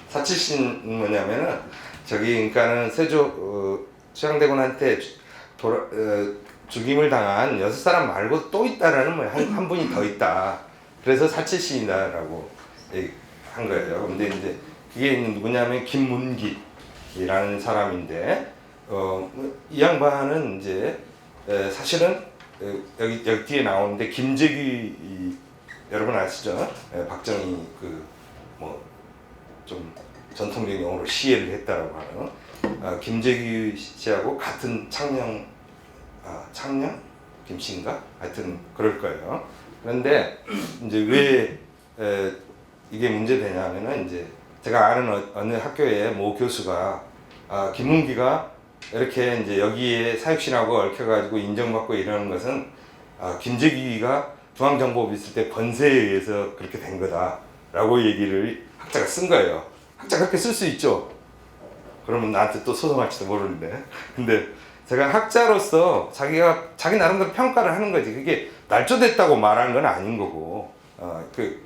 사칠신 뭐냐면은 그러니까는 세조 수양대군한테 죽임을 당한 6사람 말고 또 있다라는 한 분이 더 있다. 그래서 사칠신이다라고 한 거예요. 근데 이제 그게 누구냐면 김문기라는 사람인데 이 양반은 이제 사실은 여기 뒤에 나오는데 김재규 여러분 아시죠? 박정희 좀 전통적인 용어로 시해를 했다라고 하는 김재규 씨하고 같은 창녕 김씨인가? 하여튼 그럴 거예요. 그런데 이제 왜 이게 문제되냐면은 이제 제가 아는 어느 학교의 모 교수가 김문기가 이렇게 이제 여기에 사육신하고 얽혀가지고 인정받고 이러는 것은 김재규가 중앙정보부 있을 때 권세에 의해서 그렇게 된 거다라고 얘기를 학자가 쓴 거예요. 학자가 그렇게 쓸 수 있죠. 그러면 나한테 또 소송할지도 모르는데. 근데 제가 학자로서 자기 나름대로 평가를 하는 거지. 그게 날조됐다고 말하는 건 아닌 거고.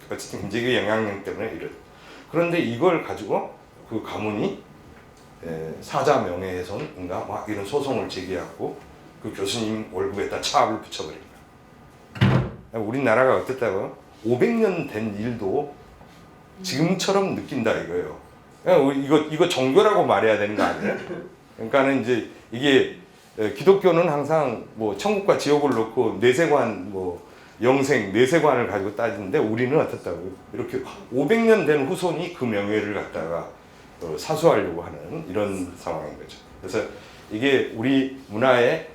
어쨌든 김재규 영향력 때문에 이런. 그런데 이걸 가지고 그 가문이 사자 명예훼손인가 막 이런 소송을 제기하고 그 교수님 월급에다 차압을 붙여버립니다. 우리나라가 어땠다고? 500년 된 일도 지금처럼 느낀다 이거예요. 이거 종교라고 말해야 되는 거 아니에요? 그러니까는 이제 이게 기독교는 항상 뭐 천국과 지옥을 놓고 내세관 뭐 영생 내세관을 가지고 따지는데 우리는 어떻다고요? 이렇게 500년 된 후손이 그 명예를 갖다가 사수하려고 하는 이런 상황인 거죠. 그래서 이게 우리 문화의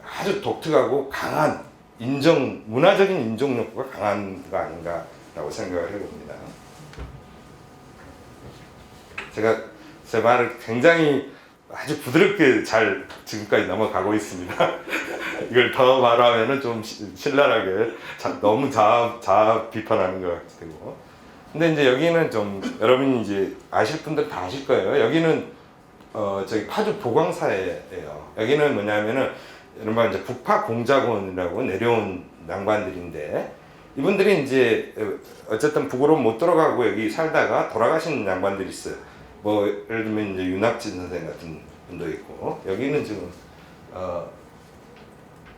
아주 독특하고 강한 문화적인 인정 욕구가 강한 거 아닌가라고 생각을 해봅니다. 제가 제 말을 굉장히 아주 부드럽게 잘 지금까지 넘어가고 있습니다. 이걸 더 말하면은 좀 신랄하게 너무 자아 비판하는 것 같고. 근데 이제 여기는 좀 여러분이 이제 아실 분들 다 아실 거예요. 여기는 저기 파주 보광사예요. 여기는 뭐냐면은 이른바 이제 북파 공작원이라고 내려온 양반들인데 이분들이 이제 어쨌든 북으로 못 들어가고 여기 살다가 돌아가신 양반들이 있어요. 뭐 예를 들면 이제 윤학진 선생 같은 분도 있고 여기는 지금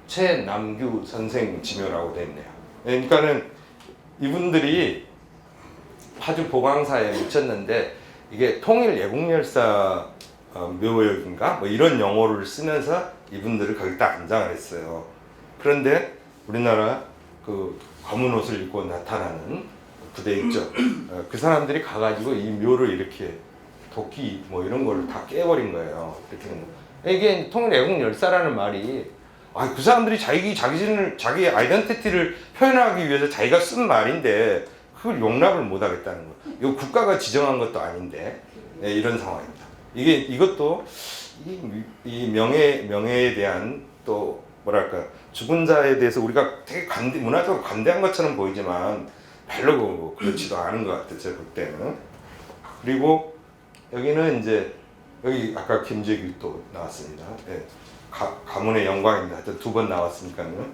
최남규 선생 지묘라고 돼 있네요. 그러니까는 이분들이 파주 보광사에 묻혔는데 이게 통일 예국열사 묘역인가 뭐 이런 용어를 쓰면서 이분들을 거기다 안장을 했어요. 그런데 우리나라 그 검은 옷을 입고 나타나는 부대 있죠. 그 사람들이 가가지고 이 묘를 이렇게 도끼 뭐 이런 걸 다 깨버린 거예요. 이렇게 이게 통일 애국열사라는 말이 그 사람들이 자기 아이덴티티를 표현하기 위해서 자기가 쓴 말인데 그걸 용납을 못 하겠다는 거. 이거 국가가 지정한 것도 아닌데 이런 상황입니다. 이것도 이 명예에 대한 또 뭐랄까 죽은 자에 대해서 우리가 되게 문화적으로 관대한 것처럼 보이지만 별로 그렇지도 않은 것 같아요. 제가 볼 때는. 그리고 여기는 이제 여기 아까 김재규 또 나왔습니다. 예. 가문의 영광입니다. 하여튼 2번 나왔으니까요.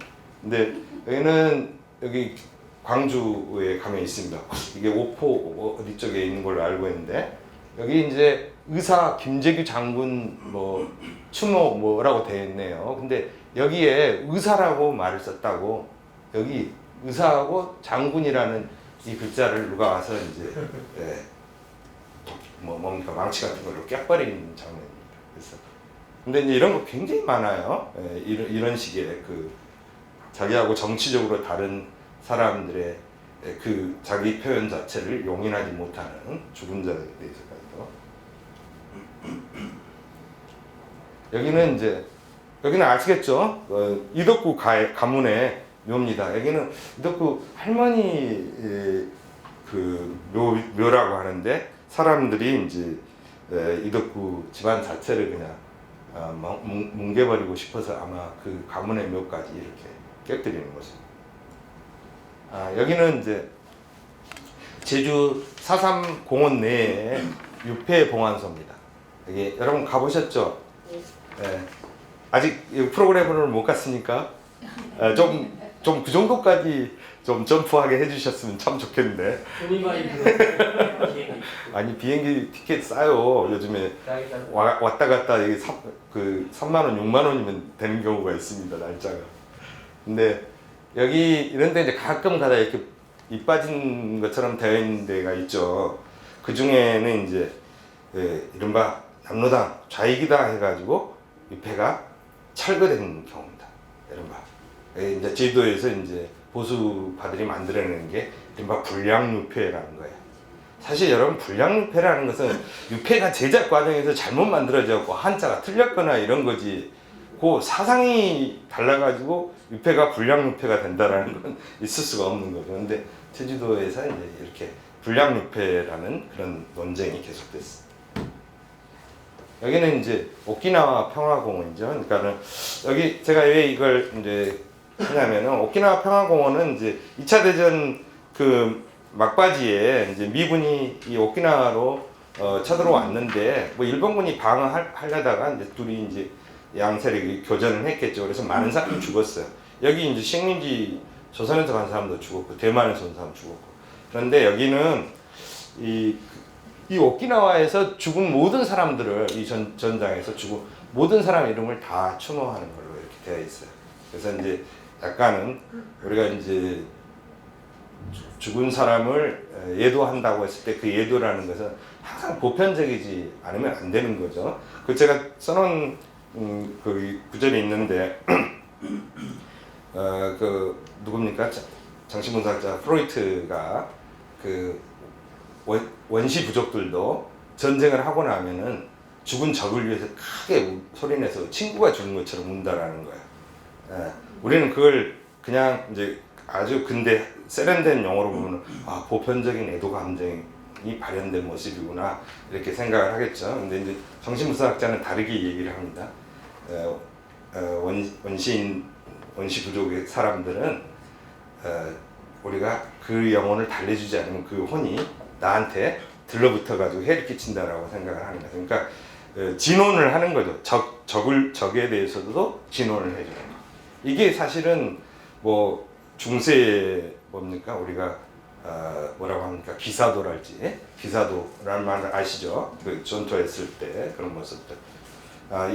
근데 여기는 여기 광주에 가면 있습니다. 이게 오포 어디 쪽에 있는 걸로 알고 있는데 여기 이제 의사 김재규 장군 뭐 추모 뭐라고 되어 있네요. 근데 여기에 의사라고 말을 썼다고 여기 의사하고 장군이라는 이 글자를 누가 와서 이제 뭔가 망치 같은 걸로 깨버리는 장면입니다. 그래서 근데 이제 이런 거 굉장히 많아요. 이런 식의 그 자기하고 정치적으로 다른 사람들의 그 자기 표현 자체를 용인하지 못하는 죽은 자들에 대해서까지도. 여기는 아시겠죠? 이덕구 가문의 묘입니다. 여기는 이덕구 할머니 그 묘라고 하는데 사람들이 이제 이덕구 집안 자체를 그냥 뭉개버리고 싶어서 아마 그 가문의 묘까지 이렇게 깨뜨리는 것입니다. 여기는 이제 제주 4.3 공원 내에 육폐봉안소입니다. 여기 여러분 가보셨죠? 네. 아직 프로그램을 못 갔으니까 좀 그 정도까지 좀 점프하게 해주셨으면 참 좋겠는데. 돈이 많이 아니 비행기 티켓 싸요. 요즘에 왔다 갔다 이게 3만 원, 6만 원이면 되는 경우가 있습니다. 날짜가. 근데 여기 이런 데 이제 가끔 가다 이렇게 이 빠진 것처럼 되어 있는 데가 있죠. 그 중에는 이제 이른바 남로당 좌익이다 해가지고 이 배가 철거된 경우입니다. 이른바 이제 제주도에서 이제 보수파들이 만들어내는 게 이른바 불량유폐라는 거예요. 사실 여러분 불량유폐라는 것은 유폐가 제작 과정에서 잘못 만들어졌고 한자가 틀렸거나 이런 거지. 그 사상이 달라가지고 유폐가 불량유폐가 된다라는 건 있을 수가 없는 거죠. 근데 제주도에서 이제 이렇게 불량유폐라는 그런 논쟁이 계속됐어요. 여기는 이제 오키나와 평화공원이죠. 그러니까는 여기 제가 왜 이걸 이제 하냐면은 오키나와 평화공원은 이제 2차 대전 그 막바지에 이제 미군이 이 오키나와로 쳐들어왔는데 뭐 일본군이 방어하려다가 이제 둘이 이제 양 세력이 교전을 했겠죠. 그래서 많은 사람이 죽었어요. 여기 이제 식민지 조선에서 간 사람도 죽었고 대만에서 온 사람 죽었고. 그런데 여기는 이 오키나와에서 죽은 모든 사람들을 이 전장에서 죽은 모든 사람 이름을 다 추모하는 걸로 이렇게 되어 있어요. 그래서 이제 약간은 우리가 이제 죽은 사람을 예도한다고 했을 때 그 예도라는 것은 항상 보편적이지 않으면 안 되는 거죠. 그 제가 써놓은 그 구절이 있는데 그 누굽니까? 정신분석자 프로이트가 그 원시 부족들도 전쟁을 하고 나면은 죽은 적을 위해서 크게 소리내서 친구가 죽은 것처럼 운다라는 거예요. 예, 우리는 그걸 그냥 이제 아주 근데 세련된 용어로 보면 아 보편적인 애도 감정이 발현된 모습이구나 이렇게 생각을 하겠죠. 근데 이제 정신분석학자는 다르게 얘기를 합니다. 원시 부족의 사람들은 우리가 그 영혼을 달래주지 않으면 그 혼이 나한테 들러붙어 가지고 해를 끼친다라고 생각을 하는 거죠. 그러니까 진혼을 하는 거죠. 적에 대해서도 진혼을 해주는 거. 이게 사실은 뭐 중세 뭡니까 우리가 뭐라고 합니까 기사도랄지 기사도라는 말을 아시죠? 그 전투했을 때 그런 모습들.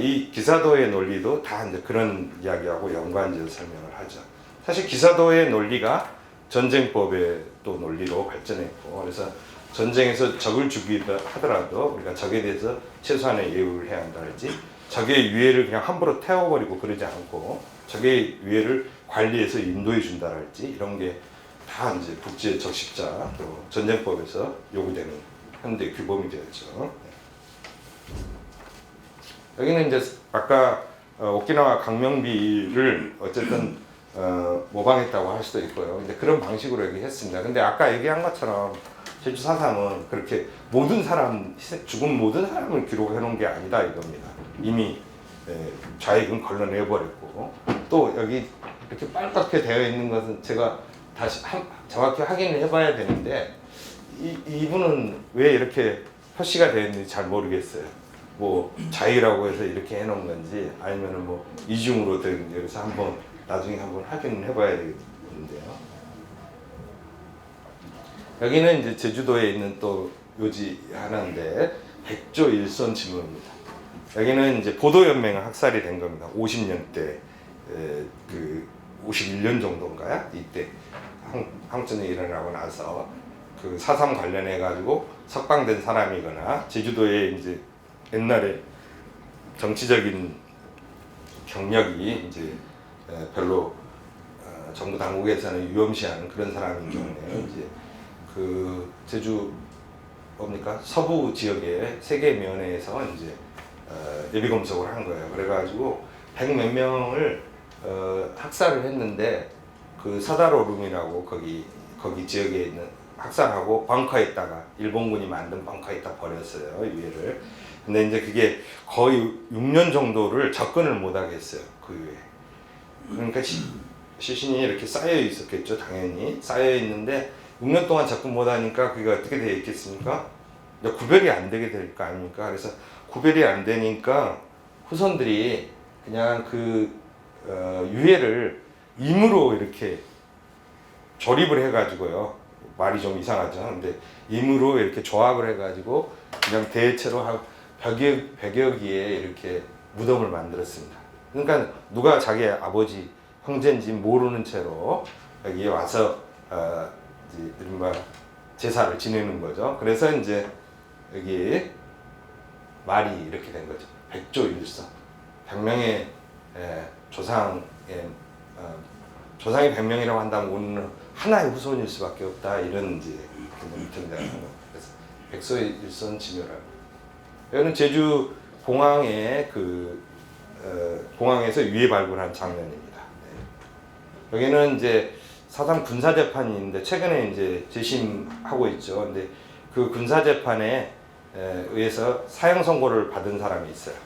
이 기사도의 논리도 다 이제 그런 이야기하고 연관지어 설명을 하죠. 사실 기사도의 논리가 전쟁법의 또 논리로 발전했고 그래서 전쟁에서 적을 죽이다 하더라도 우리가 적에 대해서 최소한의 예우를 해야 한다 할지 적의 유해를 그냥 함부로 태워버리고 그러지 않고 적의 유해를 관리해서 인도해 준다 할지 이런 게 다 이제 국제 적십자 또 전쟁법에서 요구되는 현대 규범이 되었죠. 여기는 이제 아까 오키나와 강명비를 어쨌든 모방했다고 할 수도 있고요. 근데 그런 방식으로 얘기했습니다. 근데 아까 얘기한 것처럼 제주 4.3은 그렇게 모든 사람 죽은 모든 사람을 기록해 놓은 게 아니다 이겁니다. 이미 좌익은 걸러내버렸고 또 여기 이렇게 빨갛게 되어 있는 것은 제가 다시 정확히 확인을 해봐야 되는데 이분은 왜 이렇게 표시가 되어 있는지 잘 모르겠어요. 뭐 좌익이라고 해서 이렇게 해놓은 건지 아니면은 뭐 이중으로 된 건지 그래서 한번 나중에 한번 확인을 해봐야 되겠는데요. 여기는 이제 제주도에 있는 또 요지 하나인데 백조일손 진로입니다. 여기는 이제 보도연맹 학살이 된 겁니다. 50년대 그 51년 정도인가요? 이때 한국전쟁이 일어나고 나서 그 4.3 관련해 가지고 석방된 사람이거나 제주도에 이제 옛날에 정치적인 경력이 이제 별로 정부 당국에서는 유험시하는 그런 사람인 경우에 이제 그 제주 뭡니까 서부 지역의 세계 면에서 이제 예비 검색을 한 거예요. 그래가지고 100몇 명을 학살을 했는데 그 사다로룸이라고 거기 지역에 있는 학살하고 벙커에다가 일본군이 만든 벙커에다 버렸어요 유해를. 근데 이제 그게 거의 6년 정도를 접근을 못하게 했어요 그 유해. 그러니까 시신이 이렇게 쌓여 있었겠죠 당연히 쌓여 있는데 6년 동안 접근 못하니까 그게 어떻게 되어 있겠습니까? 구별이 안 되게 될 거 아닙니까? 그래서 구별이 안 되니까 후손들이 그냥 그 유해를 임으로 이렇게 조립을 해가지고요. 말이 좀 이상하죠. 근데 임으로 이렇게 조합을 해가지고 그냥 대체로 한 100여 기에 이렇게 무덤을 만들었습니다. 그러니까 누가 자기 아버지 형제인지 모르는 채로 여기에 와서 이제 이른바 제사를 지내는 거죠. 그래서 이제 여기 말이 이렇게 된 거죠. 백조일손. 100명의 조상의 조상이 100명이라고 한다면 오늘 하나의 후손일 수밖에 없다 이런 이제 등장하는 거. 그래서 백서의 일선 지묘라고. 여기는 제주 공항에 공항에서 유해 발굴한 장면입니다. 네. 여기는 이제 사상 군사 재판이 있는데 최근에 이제 재심하고 있죠. 근데 그 군사 재판에 의해서 사형 선고를 받은 사람이 있어요.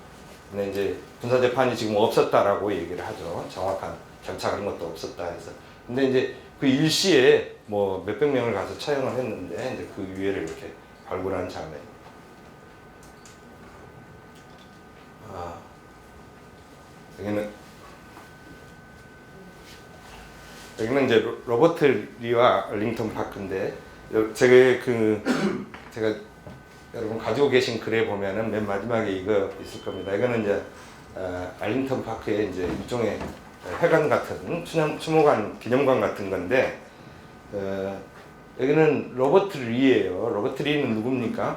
근데 이제 군사 재판이 지금 없었다라고 얘기를 하죠. 정확한 절차 그런 것도 없었다 해서. 근데 이제 그 일시에 뭐 몇백 명을 가서 처형을 했는데 이제 그 유해를 이렇게 발굴하는 장면입니다. 여기는 이제 로버트 리와 알링턴 파크인데 제가 여러분 가지고 계신 글에 보면은 맨 마지막에 이거 있을 겁니다. 이거는 이제 알링턴 파크의 이제 일종의 회관 같은 추모관 기념관 같은 건데 여기는 로버트 리예요. 로버트 리는 누굽니까?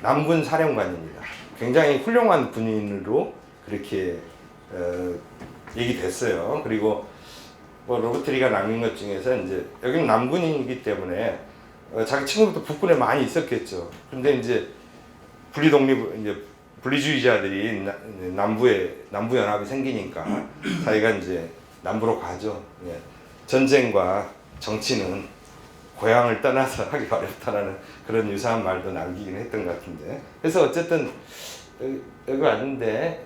남군 사령관입니다. 굉장히 훌륭한 군인으로 그렇게 얘기됐어요. 그리고 뭐 로버트 리가 남긴 것 중에서 이제 여기는 남군이기 때문에 자기 친구도 북군에 많이 있었겠죠. 근데 이제 분리주의자들이 남부 연합이 생기니까 자기가 이제 남부로 가죠. 예. 전쟁과 정치는 고향을 떠나서 하기 어렵다라는 그런 유사한 말도 남기긴 했던 것 같은데. 그래서 어쨌든 여기 왔는데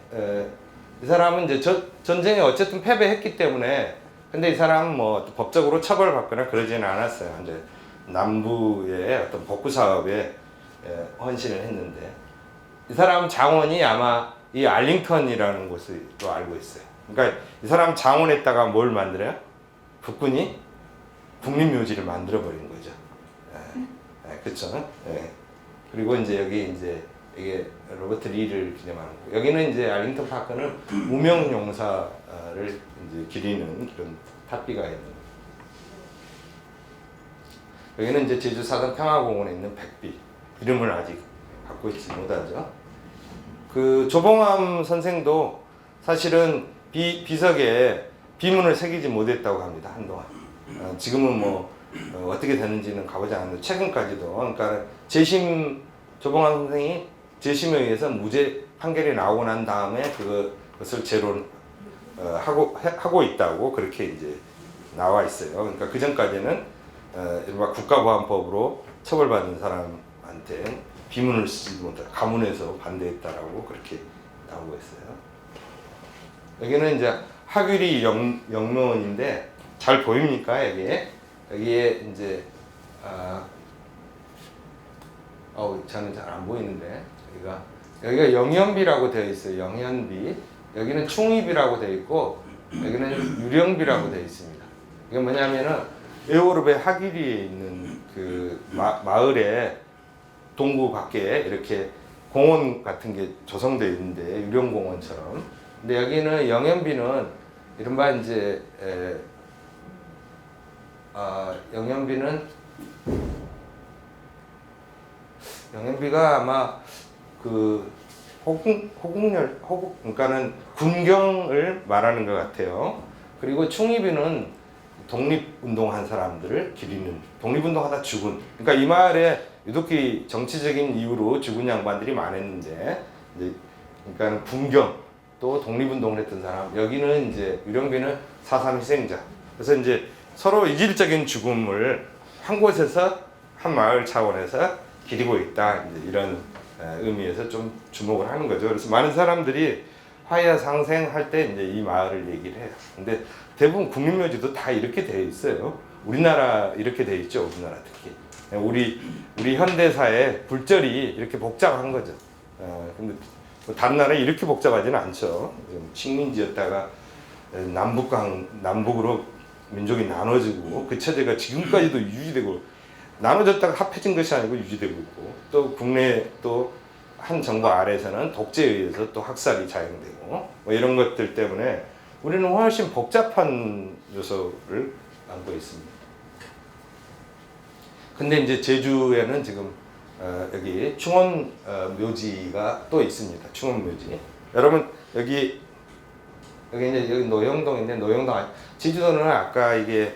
이 사람은 이제 전쟁에 어쨌든 패배했기 때문에 근데 이 사람은 뭐 법적으로 처벌받거나 그러지는 않았어요. 이제 남부의 어떤 복구 사업에 헌신을 했는데 이 사람 장원이 아마 이 알링턴이라는 곳으로 알고 있어요. 그러니까 이 사람 장원에다가 뭘 만들어요? 북군이 국립묘지를 만들어 버린 거죠. 그렇죠. 그리고 이제 여기 이제 이게 로버트 리를 기념하는 거. 여기는 이제 알링턴 파크는 무명 용사를 이제 기리는 그런 탑비가 있는. 여기는 이제 제주 사당 평화공원에 있는 백비. 이름을 아직 갖고 있지 못하죠. 그 조봉암 선생도 사실은 비석에 비문을 새기지 못했다고 합니다. 한동안. 지금은 뭐 어떻게 됐는지는 가보지 않았는데 최근까지도 그러니까 조봉암 선생이 재심에 의해서 무죄 판결이 나오고 난 다음에 그것을 재론 하고 있다고 그렇게 이제 나와 있어요. 그러니까 그 전까지는 이른바 국가보안법으로 처벌받은 사람한테 비문을 쓰지 못해 가문에서 반대했다라고 그렇게 나오고 있어요. 여기는 이제 하규리 영묘원인데 잘 보입니까 여기에 이제 저는 잘 안 보이는데 여기가 영현비라고 되어 있어요. 영현비. 여기는 충의비라고 되어 있고 여기는 유령비라고 되어 있습니다. 이게 뭐냐면은 에오르베 하규리에 있는 그 마을에 동구 밖에 이렇게 공원 같은 게 조성되어 있는데 유령공원처럼. 근데 여기는 영현비는 이른바 이제 영현비가 아마 그 그러니까는 군경을 말하는 것 같아요. 그리고 충의비는 독립운동한 사람들을 기리는 독립운동하다 죽은. 그러니까 이 마을에 유독히 정치적인 이유로 죽은 양반들이 많았는데, 이제 그러니까 군경 또 독립운동을 했던 사람. 여기는 이제 유령비는 4.3 희생자. 그래서 이제 서로 이질적인 죽음을 한 곳에서 한 마을 차원에서 기리고 있다. 이제 이런 의미에서 좀 주목을 하는 거죠. 그래서 많은 사람들이 화야 상생할 때 이제 이 마을을 얘기를 해요. 근데 대부분 국립묘지도 다 이렇게 되어 있어요. 우리나라 이렇게 되어 있죠. 우리나라 특히. 우리 현대사의 굴절이 이렇게 복잡한 거죠. 근데 뭐 다른 나라에 이렇게 복잡하지는 않죠. 식민지였다가 남북으로 민족이 나눠지고 그 체제가 지금까지도 유지되고 나눠졌다가 합해진 것이 아니고 유지되고 있고 또 국내 또 한 정부 아래에서는 독재에 의해서 또 학살이 자행되고 뭐 이런 것들 때문에 우리는 훨씬 복잡한 요소를 안고 있습니다. 근데 이제 제주에는 지금 여기 충원 묘지가 또 있습니다. 충원 묘지. 여러분 여기 노영동인데 제주도는 아까 이게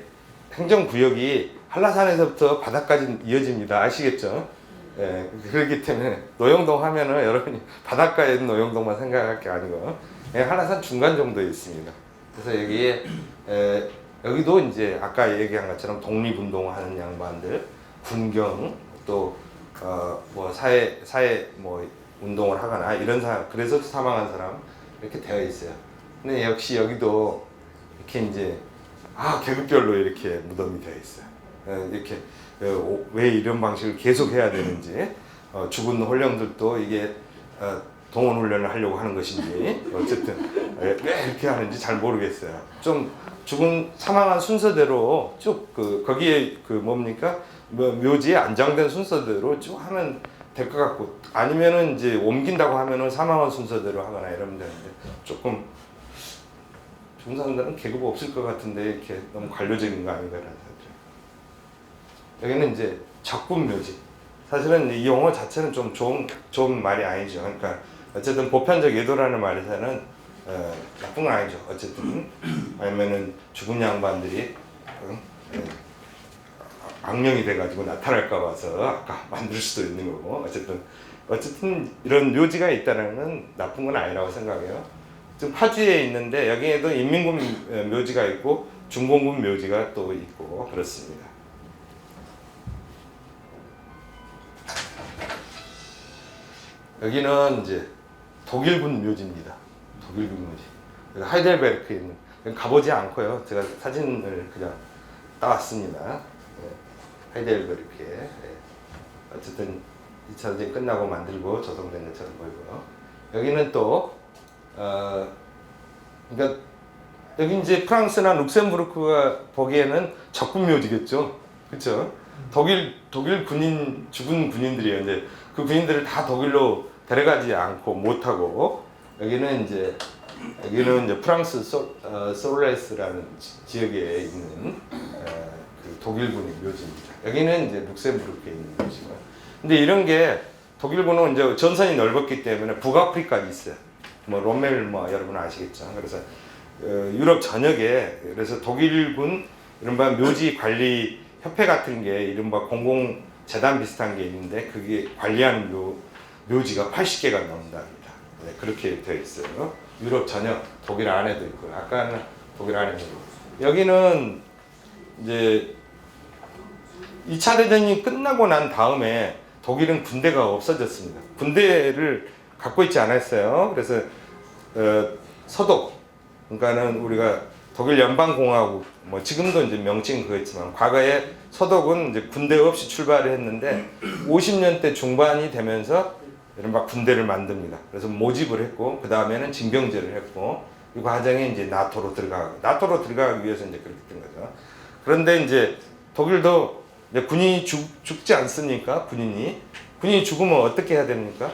행정구역이 한라산에서부터 바다까지 이어집니다. 아시겠죠? 예, 그렇기 때문에 노영동 하면은 여러분이 바닷가에 있는 노영동만 생각할 게 아니고 예, 한라산 중간 정도에 있습니다. 그래서 여기에 여기도 이제 아까 얘기한 것처럼 독립운동하는 양반들, 군경 또 뭐 사회 뭐 운동을 하거나 이런 사람, 그래서 사망한 사람 이렇게 되어 있어요. 근데 역시 여기도 이렇게 이제 계급별로 이렇게 무덤이 되어 있어요. 이렇게 왜 이런 방식을 계속 해야 되는지, 죽은 혼령들도 이게 동원 훈련을 하려고 하는 것인지, 어쨌든 왜 이렇게 하는지 잘 모르겠어요. 좀 죽은 사망한 순서대로 쭉 거기에 뭡니까 묘지에 안장된 순서대로 쭉 하면 될 것 같고, 아니면은 이제 옮긴다고 하면은 사망한 순서대로 하거나 이러면 되는데, 조금 죽은 사람들은 계급 없을 것 같은데 이렇게 너무 관료적인 거 아닌가라는 생각이. 여기는 이제 적군 묘지. 사실은 이 용어 자체는 좀 좋은 말이 아니죠. 그러니까 어쨌든 보편적 예도라는 말에서는 나쁜 건 아니죠. 어쨌든 아니면은 죽은 양반들이 악령이 돼가지고 나타날까 봐서 아까 만들 수도 있는 거고, 어쨌든 이런 묘지가 있다는 건 나쁜 건 아니라고 생각해요. 지금 파주에 있는데 여기에도 인민군 묘지가 있고 중공군 묘지가 또 있고 그렇습니다. 여기는 이제 독일군 묘지입니다. 독일군 묘지. 여기 하이델베르크에 있는, 가보지 않고요. 제가 사진을 그냥 따왔습니다. 하이델베르크에. 어쨌든 2차 전쟁 끝나고 만들고 조성된 것처럼 보이고요. 여기는 또 그러니까 여기 이제 프랑스나 룩셈부르크가 보기에는 적군 묘지겠죠. 그렇죠? 독일 군인, 죽은 군인들이에요. 이제 그 군인들을 다 독일로 데려가지 않고 못하고, 여기는 이제 프랑스 소레스라는 지역에 있는 그 독일군의 묘지입니다. 여기는 이제 룩셈부르크에 있는 묘지고요. 근데 이런 게 독일군은 이제 전선이 넓었기 때문에 북아프리카까지 있어요. 뭐 롬멜 뭐 여러분 아시겠죠. 그래서 유럽 전역에, 그래서 독일군 이른바 묘지 관리 협회 같은 게 이른바 공공재단 비슷한 게 있는데, 그게 관리하는 묘지가 80개가 넘는답니다. 네, 그렇게 되어 있어요. 유럽 전역, 독일 안에도 있고, 아까는 독일 안에도 있고. 여기는 이제 2차 대전이 끝나고 난 다음에 독일은 군대가 없어졌습니다. 군대를 갖고 있지 않았어요. 그래서 서독, 그러니까는 우리가 독일 연방공화국, 뭐 지금도 이제 명칭은 그렇지만 과거에 서독은 이제 군대 없이 출발을 했는데 50년대 중반이 되면서 이른바 군대를 만듭니다. 그래서 모집을 했고, 그 다음에는 징병제를 했고, 이 과정에 이제 나토로 들어가기 위해서 이제 그렇게 된 거죠. 그런데 이제 독일도 이제 군인이 죽지 않습니까? 군인이 죽으면 어떻게 해야 됩니까?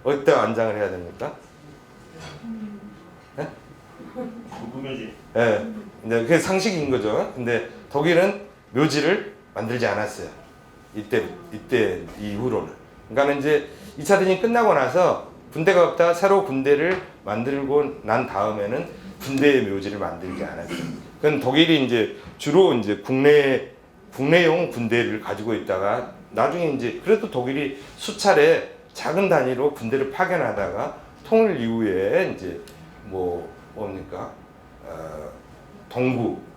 어디다 안장을 해야 됩니까? 네? 묘지. 네, 이제 그게 상식인 거죠. 근데 독일은 묘지를 만들지 않았어요. 이때 이후로는. 그러니까 이제 2차 대전이 끝나고 나서 군대가 없다 새로 군대를 만들고 난 다음에는 군대의 묘지를 만들지 않았어요. 그건 독일이 이제 주로 이제 국내용 군대를 가지고 있다가 나중에 이제 그래도 독일이 수차례 작은 단위로 군대를 파견하다가 통일 이후에 이제 뭡니까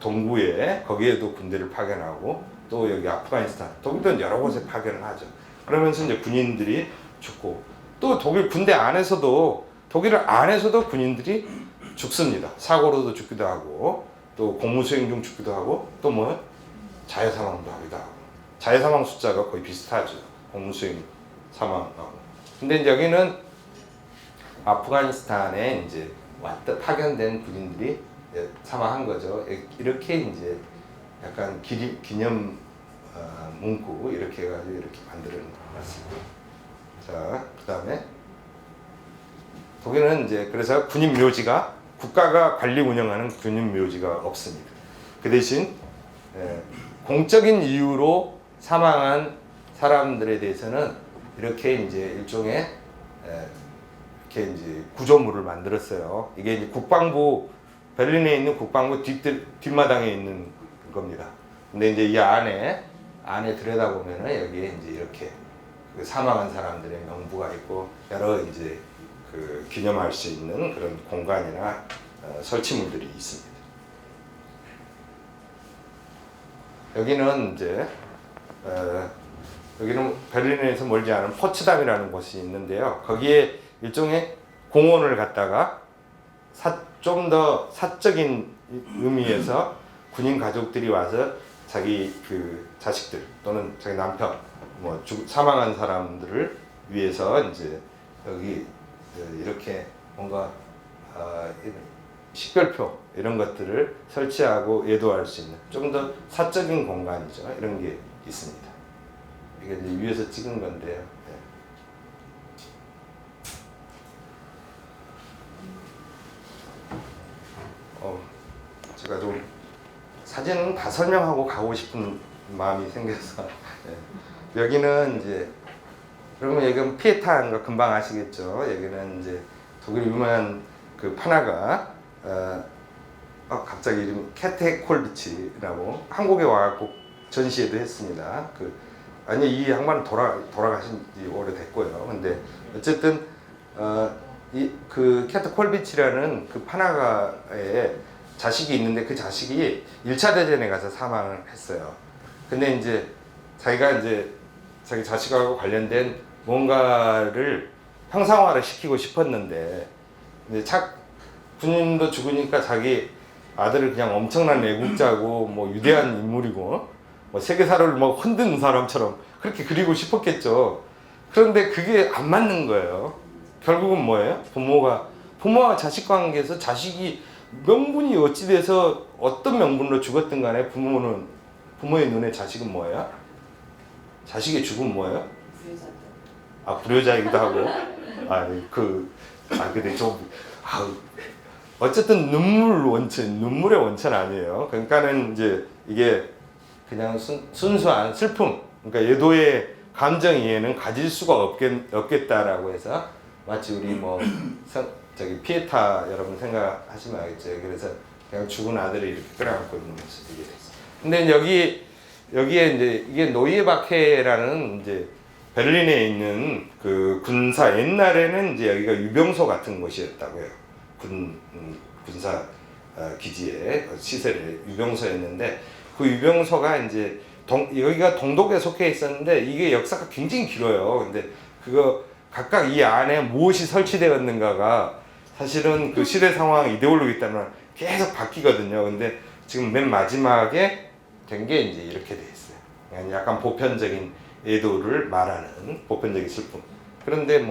동구에 거기에도 군대를 파견하고, 또 여기 아프가니스탄, 독일도 여러 곳에 파견을 하죠. 그러면서 이제 군인들이 죽고, 또 독일 안에서도 군인들이 죽습니다. 사고로도 죽기도 하고, 또 공무수행 중 죽기도 하고, 또 뭐 자해사망도 하기도 하고. 자해사망 숫자가 거의 비슷하죠. 공무수행 사망하고. 근데 이제 여기는 아프가니스탄에 이제 파견된 군인들이 사망한 거죠. 이렇게 이제 약간 기념 문구 이렇게 해가지고 이렇게 만들어 놨습니다. 자, 그 다음에 독일은 이제 그래서 군인 묘지가, 국가가 관리 운영하는 군인 묘지가 없습니다. 그 대신 공적인 이유로 사망한 사람들에 대해서는 이렇게 이제 일종의 이렇게 이제 구조물을 만들었어요. 이게 이제 베를린에 있는 국방부 뒷마당에 있는 겁니다. 근데 이제 이 안에 안에 들여다보면은 여기에 이제 이렇게 그 사망한 사람들의 명부가 있고 여러 이제 그 기념할 수 있는 그런 공간이나 설치물들이 있습니다. 여기는 이제 여기는 베를린에서 멀지 않은 포츠담이라는 곳이 있는데요. 거기에 일종의 공원을 갖다가 좀 더 사적인 의미에서 군인 가족들이 와서 자기 그 자식들 또는 자기 남편 사망한 사람들을 위해서 이제 여기 이렇게 뭔가 식별표 이런 것들을 설치하고 예도할 수 있는 좀 더 사적인 공간이죠. 이런 게 있습니다. 이게 이제 위에서 찍은 건데요. 네. 제가 좀 사진은 다 설명하고 가고 싶은 마음이 생겨서 여기는 이제 그러면 여기는 피에타인 거 금방 아시겠죠? 여기는 이제 독일 유명한 그 판화가 갑자기 이름 캐테 콜비치라고 한국에 와갖고 전시회도 했습니다. 아니 이 양반은 돌아가신 지 오래됐고요. 근데 어쨌든 그 캐테 콜비치라는 그 판화가의 자식이 있는데 그 자식이 1차 대전에 가서 사망을 했어요. 근데 이제 자기가 이제 자기 자식하고 관련된 뭔가를 형상화를 시키고 싶었는데 이제 군인도 죽으니까 자기 아들을 그냥 엄청난 애국자고 뭐 위대한 인물이고 뭐 세계사를 뭐 흔든 사람처럼 그렇게 그리고 싶었겠죠. 그런데 그게 안 맞는 거예요. 결국은 뭐예요? 부모와 자식 관계에서 자식이 명분이 어찌돼서 어떤 명분으로 죽었든 간에 부모의 눈에 자식은 뭐예요? 자식의 죽음 뭐예요? 불효자이기도 하고. 근데 어쨌든 눈물의 원천 아니에요. 그러니까는 이제 이게 그냥 순수한 슬픔, 그러니까 예도의 감정 이해는 가질 수가 없겠다라고 해서 마치 우리 피에타 여러분 생각하시면 알겠죠. 그래서 그냥 죽은 아들을 이렇게 끌어안고 있는 모습이 됐어요. 근데 여기에 이제 이게 노이에바케라는 이제 베를린에 있는 그 군사 옛날에는 이제 여기가 유병소 같은 곳이었다고요. 군사 기지의 시설의 유병소였는데 그 유병소가 이제 여기가 동독에 속해 있었는데 이게 역사가 굉장히 길어요. 근데 그거 각각 이 안에 무엇이 설치되었는가가 사실은 그 시대 상황 이데올로기 때문에 계속 바뀌거든요. 근데 지금 맨 마지막에 된 게 이제 이렇게 돼 있어요. 약간 보편적인 예도를 말하는 보편적인 슬픔. 그런데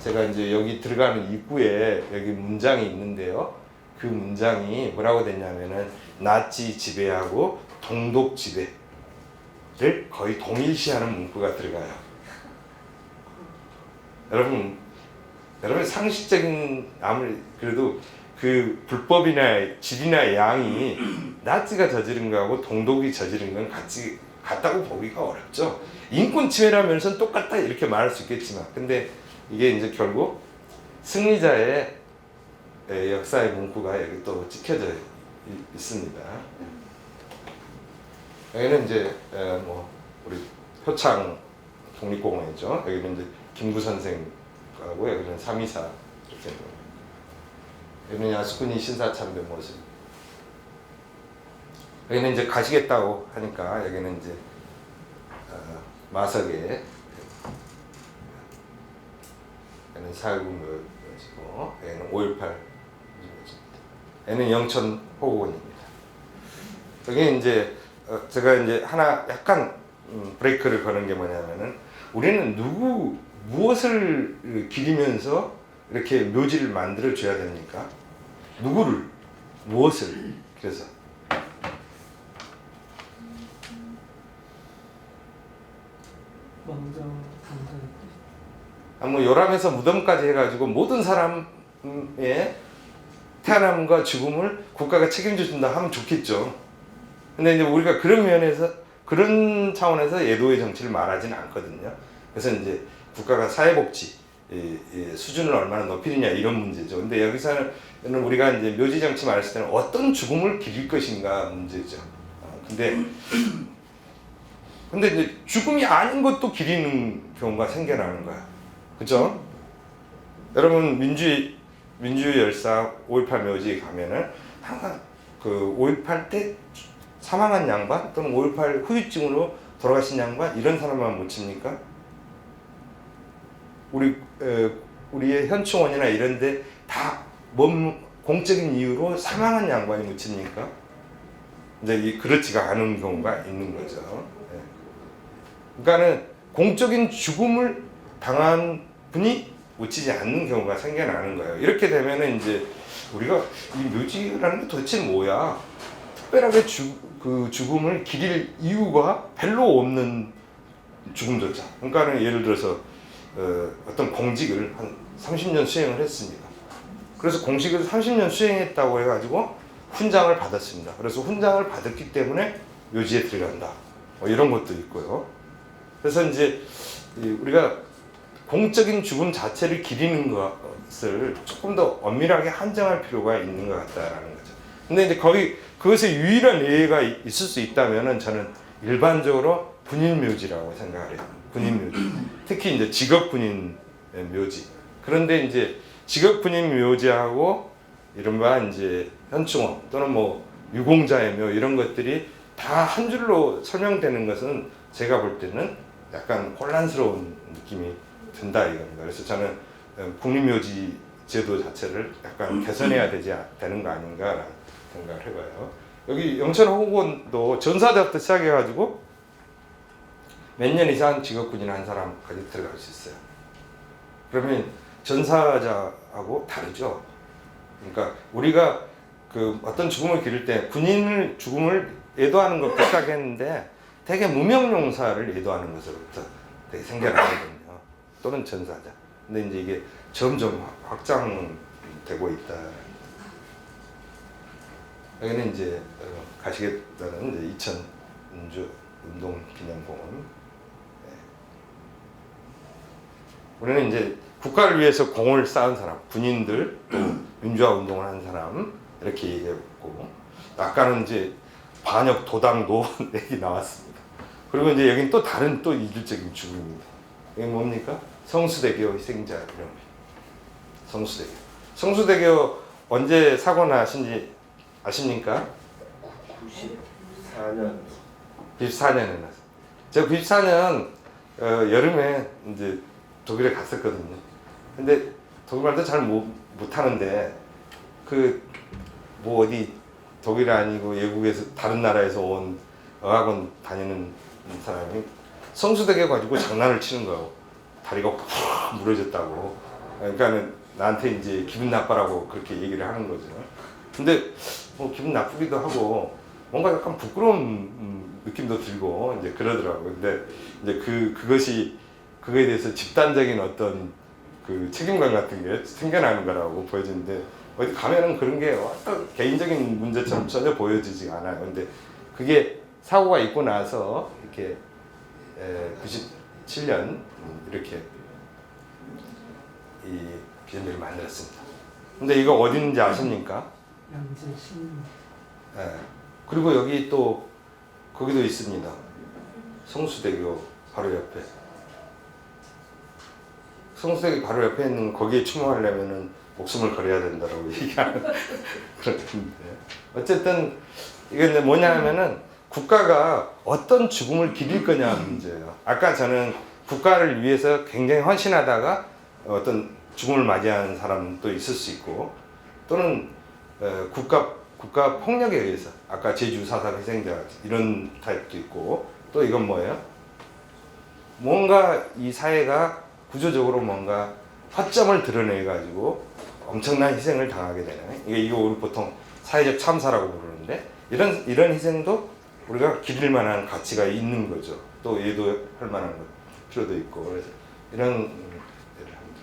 제가 이제 여기 들어가는 입구에 여기 문장이 있는데요. 그 문장이 뭐라고 됐냐면은 나치 지배하고 동독 지배를 거의 동일시하는 문구가 들어가요. 여러분 상식적인 아무리 그래도 그 불법이나 질이나 양이 나치가 저지른 거하고 동독이 저지른 건 같다고 보기가 어렵죠. 인권 침해라면서는 똑같다 이렇게 말할 수 있겠지만, 근데 이게 이제 결국 승리자의 역사의 문구가 여기 또 찍혀져 있습니다. 여기는 이제 우리 표창 독립공원이죠. 여기는 이제 김구 선생하고 여기는 324 이렇게. 여기는 야스쿠니 신사참배 모습. 여기는 이제 가시겠다고 하니까 여기는 이제 마석에 여기는 4.19고 여기는 5.18 여기는 영천 호국원입니다. 여기 이제 제가 이제 하나 약간 브레이크를 거는 게 뭐냐면은 우리는 무엇을 기리면서 이렇게 묘지를 만들어 줘야 됩니까? 누구를, 무엇을. 그래서 요람에서 무덤까지 해가지고 모든 사람의 태어남과 죽음을 국가가 책임져 준다 하면 좋겠죠. 근데 이제 우리가 그런 차원에서 예도의 정치를 말하지는 않거든요. 그래서 이제 국가가 사회복지 수준을 얼마나 높이느냐 이런 문제죠. 근데 여기서는 우리가 이제 묘지 정치 말했을 때는 어떤 죽음을 기릴 것인가 문제죠. 근데 근데 이제 죽음이 아닌 것도 기리는 경우가 생겨나는 거야. 그죠? 여러분 민주주의 열사 5.18 묘지 가면은 항상 그 5.18 때 사망한 양반 또는 5.18 후유증으로 돌아가신 양반 이런 사람만 묻힙니까? 우리의 현충원이나 이런데 다 공적인 이유로 사망한 양반이 묻힙니까? 이제 그렇지가 않은 경우가 있는 거죠. 예. 그러니까는 공적인 죽음을 당한 분이 묻히지 않는 경우가 생겨나는 거예요. 이렇게 되면은 이제 우리가 이 묘지라는 게 도대체 뭐야? 특별하게 죽음을 기릴 이유가 별로 없는 죽음조차. 그러니까는 예를 들어서 어떤 공직을 한 30년 수행을 했습니다. 그래서 공직을 30년 수행했다고 해가지고 훈장을 받았습니다. 그래서 훈장을 받았기 때문에 묘지에 들어간다. 뭐 이런 것도 있고요. 그래서 이제 우리가 공적인 죽음 자체를 기리는 것을 조금 더 엄밀하게 한정할 필요가 있는 것 같다라는 거죠. 근데 이제 그것에 유일한 예외가 있을 수 있다면은 저는 일반적으로 군인 묘지라고 생각을 해요. 군인 묘지. 특히 이제 직업 군인 묘지. 그런데 이제 직업 군인 묘지하고 이른바 이제 현충원 또는 뭐 유공자의 묘 이런 것들이 다 한 줄로 설명되는 것은 제가 볼 때는 약간 혼란스러운 느낌이 든다 이겁니다. 그래서 저는 국립묘지 제도 자체를 약간 개선해야 되는 거 아닌가라는 생각을 해봐요. 여기 영천호원도 전사자부터 시작해가지고 몇 년 이상 직업군인 한 사람까지 들어갈 수 있어요. 그러면 전사자하고 다르죠. 그러니까 우리가 그 어떤 죽음을 기릴 때 군인을 죽음을 예도하는 것부터 시작했는데 되게 무명용사를 예도하는 것으로부터 되게 생겨나거든요. 또는 전사자. 근데 이제 이게 점점 확장되고 있다. 여기는 이제 가시겠다는 이제 이천 민주 운동 기념공원. 우리는 이제 국가를 위해서 공을 쌓은 사람, 군인들, 또 민주화 운동을 한 사람 이렇게 얘기했고, 아까는 이제 반역 도당 노 얘기 나왔습니다. 그리고 이제 여기는 또 다른 또 이질적인 죽음입니다. 이게 뭡니까? 성수대교 희생자 이런 거. 성수대교 언제 사고 나신지 아십니까? 94년 94년에 났어요. 제가 94년 여름에 이제 독일에 갔었거든요. 근데 독일말도 잘 못하는데 뭐 어디 독일 아니고 외국에서 다른 나라에서 온 어학원 다니는 사람이 성수대교 가지고 장난을 치는 거예요. 다리가 푹 무너졌다고. 그러니까는 나한테 이제 기분 나빠라고 그렇게 얘기를 하는 거죠. 근데 뭐 기분 나쁘기도 하고 뭔가 약간 부끄러운 느낌도 들고 이제 그러더라고요. 근데 이제 그거에 대해서 집단적인 어떤 그 책임감 같은 게 생겨나는 거라고 보여지는데 어디 가면은 그런 게 어떤 개인적인 문제처럼 전혀 보여지지 않아요. 근데 그게 사고가 있고 나서 이렇게 97년 이렇게 이 비전비를 만들었습니다. 근데 이거 어디 있는지 아십니까? 양재신. 그리고 여기 또 거기도 있습니다. 성수대교 바로 옆에. 성수대교 바로 옆에 있는 거기에 추모하려면은 목숨을 걸어야 된다라고 얘기하는 그런데 어쨌든 이게 이제 뭐냐면은 국가가 어떤 죽음을 기릴 거냐 문제예요. 아까 저는 국가를 위해서 굉장히 헌신하다가 어떤 죽음을 맞이하는 사람도 있을 수 있고 또는 국가 폭력에 의해서 아까 제주 4.3 희생자 이런 타입도 있고 또 이건 뭐예요? 뭔가 이 사회가 구조적으로 뭔가 허점을 드러내 가지고 엄청난 희생을 당하게 되네. 이거 우리 보통 사회적 참사라고 부르는데 이런 희생도 우리가 기릴 만한 가치가 있는 거죠. 또 예도할 만한 필요도 있고 그래서 이런 예를 한번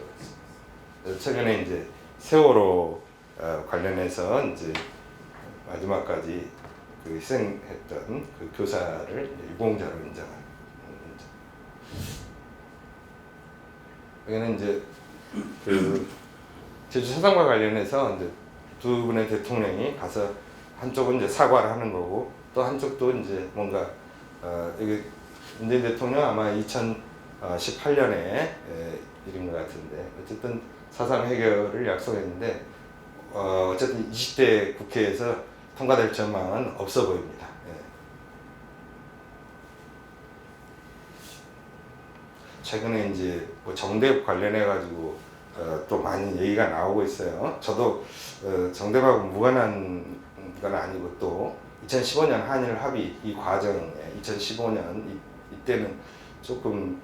들어봤습니다. 최근에 이제 세월호 관련해서 이제 마지막까지 그 희생했던 그 교사를 유공자로 인정한 문제. 여기는 이제 그 제주 사상과 관련해서 이제 두 분의 대통령이 가서 한쪽은 이제 사과를 하는 거고 또 한쪽도 이제 뭔가 여기 문재인 대통령 아마 2018년에 일인 것 같은데 어쨌든 사상 해결을 약속했는데 어쨌든 20대 국회에서 통과될 전망은 없어 보입니다. 예. 최근에 이제 뭐 정대협 관련해 가지고 또 많이 얘기가 나오고 있어요. 저도 정대협하고 무관한 건 아니고 또 2015년 한일 합의 이 과정에 2015년 이때는 조금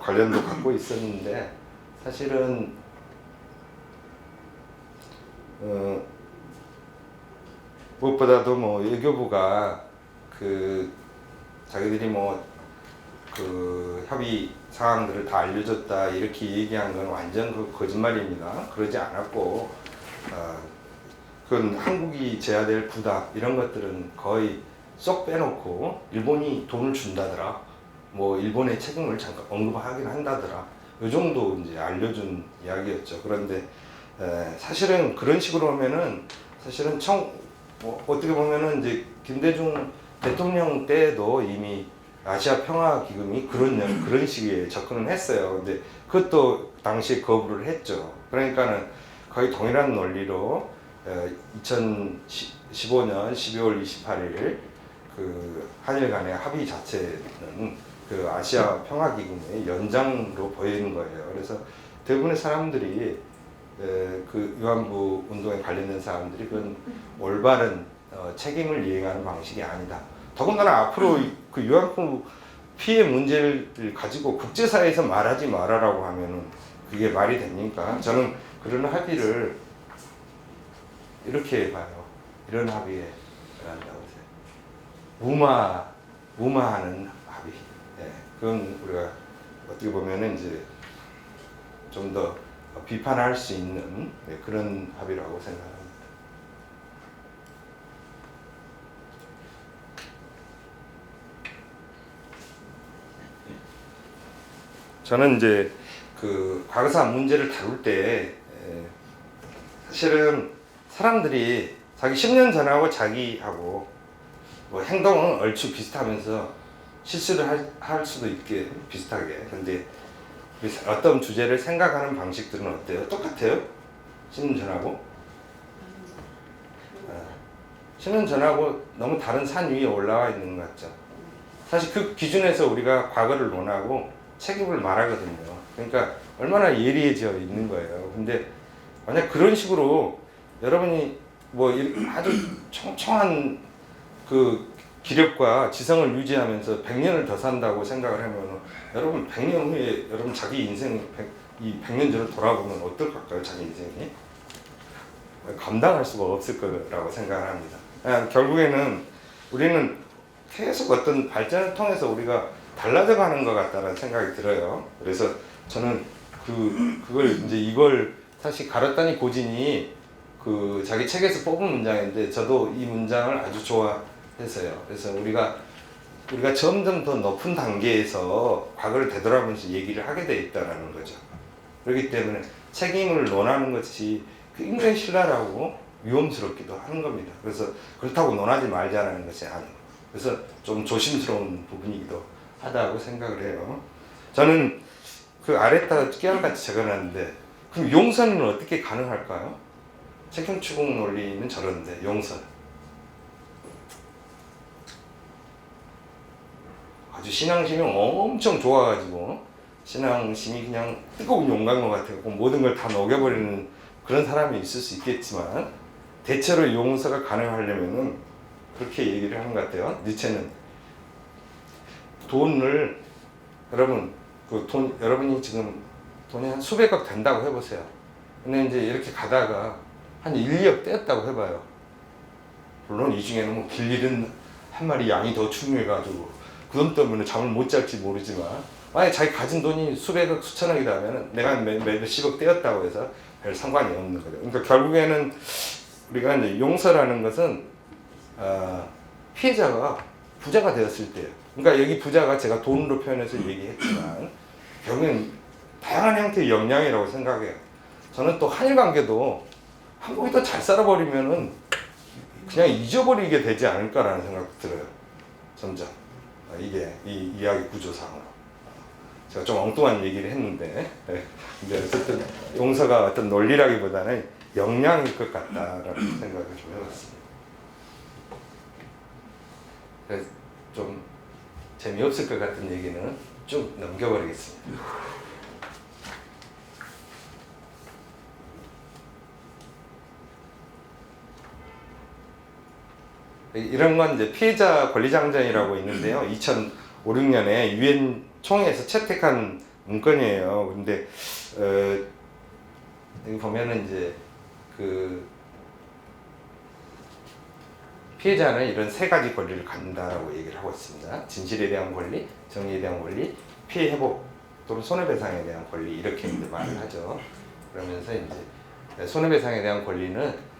관련도 갖고 있었는데 사실은 무엇보다도 뭐 외교부가 그 자기들이 뭐 그 협의 사항들을 다 알려줬다 이렇게 얘기한 건 완전 거짓말입니다. 그러지 않았고 그건 한국이 져야 될 부담 이런 것들은 거의 쏙 빼놓고 일본이 돈을 준다더라. 뭐 일본의 책임을 잠깐 언급하긴 한다더라. 이 정도 이제 알려준 이야기였죠. 그런데 사실은 그런 식으로 하면은 사실은 뭐 어떻게 보면은 이제 김대중 대통령 때도 이미 아시아 평화 기금이 그런 시기에 접근을 했어요. 근데 그것도 당시에 거부를 했죠. 그러니까는 거의 동일한 논리로 2015년 12월 28일 그 한일 간의 합의 자체는 그 아시아 평화 기금의 연장으로 보이는 거예요. 그래서 대부분의 사람들이 그 위안부 운동에 관련된 사람들이 그건 올바른 책임을 이행하는 방식이 아니다. 더군다나 앞으로 그 위안부 피해 문제를 가지고 국제사회에서 말하지 말아라고 하면은 그게 말이 됩니까? 저는 그런 합의를 이렇게 봐요. 이런 합의에 한다고 해요. 무마하는 합의. 예, 그건 우리가 어떻게 보면은 이제 좀 더 비판할 수 있는 그런 합의라고 생각합니다. 저는 이제 그 과거사 문제를 다룰 때 사실은 사람들이 자기 10년 전하고 자기하고 뭐 행동은 얼추 비슷하면서 실수를 할 수도 있게 비슷하게. 근데 어떤 주제를 생각하는 방식들은 어때요? 똑같아요? 10년 전하고? 10년 전하고 너무 다른 산 위에 올라와 있는 것 같죠? 사실 그 기준에서 우리가 과거를 논하고 책임을 말하거든요. 그러니까 얼마나 예리해져 있는 거예요. 근데 만약 그런 식으로 여러분이 뭐 아주 청청한 그 기력과 지성을 유지하면서 100년을 더 산다고 생각을 하면 여러분 100년 후에 여러분 자기 인생 이 100년 전을 돌아보면 어떨 것 같아요? 자기 인생이 감당할 수가 없을 거라고 생각을 합니다. 결국에는 우리는 계속 어떤 발전을 통해서 우리가 달라져 가는 것 같다는 생각이 들어요. 그래서 저는 그걸 이제 이걸 사실 가르타니 고진이 그 자기 책에서 뽑은 문장인데 저도 이 문장을 아주 좋아해서요. 그래서 우리가 점점 더 높은 단계에서 과거를 되돌아보면서 얘기를 하게 돼 있다는 거죠. 그렇기 때문에 책임을 논하는 것이 굉장히 신랄하고 위험스럽기도 하는 겁니다. 그래서 그렇다고 논하지 말자는 것이 아니고 그래서 좀 조심스러운 부분이기도 하다고 생각을 해요. 저는 그 아래다가 깨알같이 적어놨는데 그럼 용서는 어떻게 가능할까요? 책임 추궁 논리는 저런데 용서 아주 신앙심이 엄청 좋아가지고 신앙심이 그냥 뜨거운 용광로 같아요. 모든 걸 다 녹여버리는 그런 사람이 있을 수 있겠지만 대체로 용서가 가능하려면은 그렇게 얘기를 하는 것 같아요. 니체는 돈을 여러분 여러분이 지금 돈이 한 수백억 된다고 해보세요. 근데 이제 이렇게 가다가 한 1, 2억 떼었다고 해봐요. 물론 이 중에는 뭐 길 잃은 한 마리 양이 더 충유해가지고 그 돈 때문에 잠을 못 잘지 모르지만 만약에 자기 가진 돈이 수백억 수천억이다 하면 내가 몇십억 떼었다고 해서 별 상관이 없는 거죠. 그러니까 결국에는 우리가 이제 용서라는 것은 피해자가 부자가 되었을 때예요. 그러니까 여기 부자가 제가 돈으로 표현해서 얘기했지만 결국엔 다양한 형태의 역량이라고 생각해요. 저는 또 한일 관계도 한국이 더 잘 살아버리면은 그냥 잊어버리게 되지 않을까라는 생각도 들어요. 점점 이게 이 이야기 구조상으로 제가 좀 엉뚱한 얘기를 했는데, 근데 어쨌든 용서가 어떤 논리라기보다는 역량일 것 같다라는 생각을 좀 해봤습니다. 그래서 좀 재미없을 것 같은 얘기는 쭉 넘겨버리겠습니다. 이런 건 이제 피해자 권리장전이라고 있는데요. 2005, 6년에 유엔 총회에서 채택한 문건이에요. 근데 여기 보면은 이제 그 피해자는 이런 세 가지 권리를 갖는다라고 얘기를 하고 있습니다. 진실에 대한 권리, 정의에 대한 권리, 피해 회복 또는 손해배상에 대한 권리 이렇게 이제 말을 하죠. 그러면서 이제 손해배상에 대한 권리는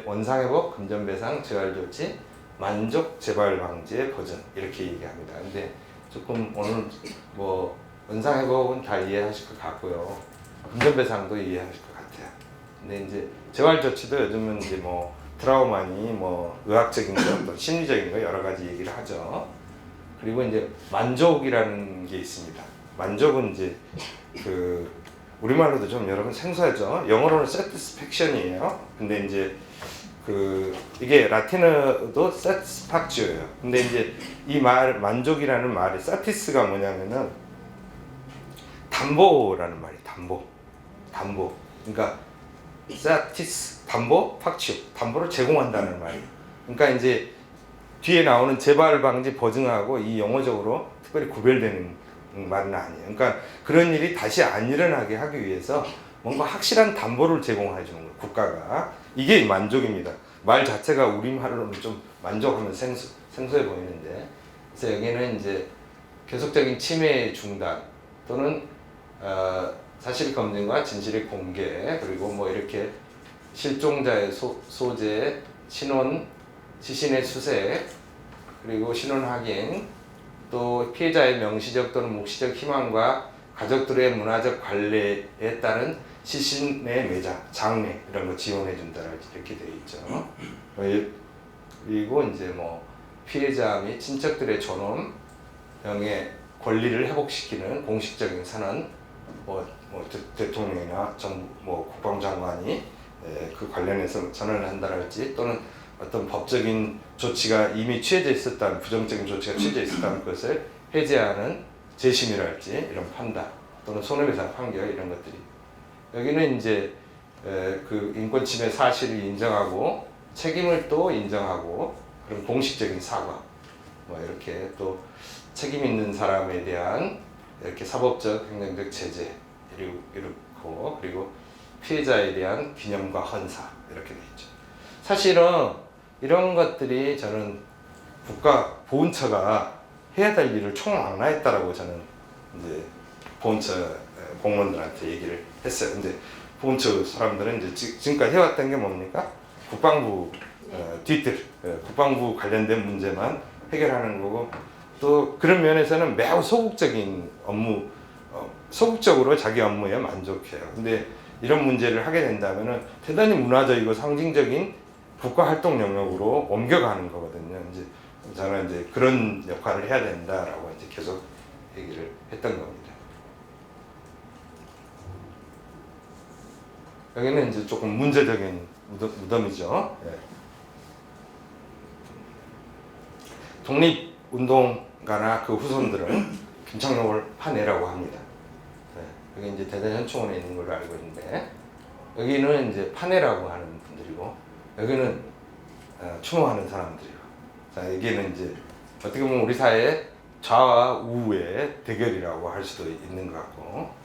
원상회복, 금전배상, 재활조치, 만족, 재발 방지의 보전 이렇게 얘기합니다. 근데 조금 오늘 뭐 원상회복은 다 이해하실 것 같고요. 금전배상도 이해하실 것 같아요. 근데 이제 재활조치도 요즘은 이제 뭐 트라우마니 뭐 의학적인 것, 또 심리적인 거 여러 가지 얘기를 하죠. 그리고 이제 만족이라는 게 있습니다. 만족은 이제 그 우리말로도 좀 여러분 생소하죠. 영어로는 satisfaction이에요. 근데 이제 그 이게 라틴어도 satisfactio예요. 근데 이제 이 말 만족이라는 말이 satis가 뭐냐면은 담보라는 말이 담보. 그러니까 satis 담보, factio 담보를 제공한다는 말이에요. 그러니까 이제 뒤에 나오는 재발 방지 보증하고 이 용어적으로 특별히 구별되는 말은 아니에요. 그러니까 그런 일이 다시 안 일어나게 하기 위해서 뭔가 확실한 담보를 제공해 주는 거예요. 국가가. 이게 만족입니다. 말 자체가 우리말로는 좀 만족하면 생소해 보이는데, 그래서 여기는 이제 계속적인 침해 중단 또는 사실 검증과 진실의 공개, 그리고 뭐 이렇게 실종자의 소재, 신원, 시신의 수색, 그리고 신원 확인, 또 피해자의 명시적 또는 묵시적 희망과 가족들의 문화적 관례에 따른 시신의 매장, 장례 이런 거 지원해 준다 이렇게 되어 있죠. 그리고 이제 뭐 피해자 및 친척들의 존엄의 권리를 회복시키는 공식적인 선언, 뭐 대통령이나 정부, 뭐 국방장관이 그 관련해서 선언을 한다랄지, 또는 어떤 법적인 조치가 이미 취해져 있었다는, 부정적인 조치가 취해져 있었다는 것을 해제하는 재심이랄지 이런 판단, 또는 손해배상 판결 이런 것들이, 여기는 이제 그 인권 침해 사실을 인정하고 책임을 또 인정하고 그런 공식적인 사과, 뭐 이렇게 또 책임 있는 사람에 대한 이렇게 사법적 행정적 제재 이렇고, 그리고 피해자에 대한 기념과 헌사 이렇게 돼 있죠. 사실은 이런 것들이 저는 국가 보훈처가 해야 될 일을 총망라했다라고 저는 이제 보훈처 공무원들한테 얘기를 했어요. 근데 보훈처 사람들은 이제 지금까지 해왔던 게 뭡니까? 국방부 국방부 관련된 문제만 해결하는 거고, 또 그런 면에서는 매우 소극적인 업무, 소극적으로 자기 업무에 만족해요. 근데 이런 문제를 하게 된다면은 대단히 문화적이고 상징적인 국가 활동 영역으로 옮겨가는 거거든요. 이제 저는 이제 그런 역할을 해야 된다라고 이제 계속 얘기를 했던 겁니다. 여기는 이제 조금 문제적인 무덤이죠. 예. 독립운동가나 그 후손들은 김창룡을 파내라고 합니다. 예. 여기 이제 대전현충원에 있는 걸로 알고 있는데, 여기는 이제 파내라고 하는 분들이고, 여기는 추모하는 사람들이고. 자, 여기는 이제 어떻게 보면 우리 사회의 좌와 우의 대결이라고 할 수도 있는 것 같고,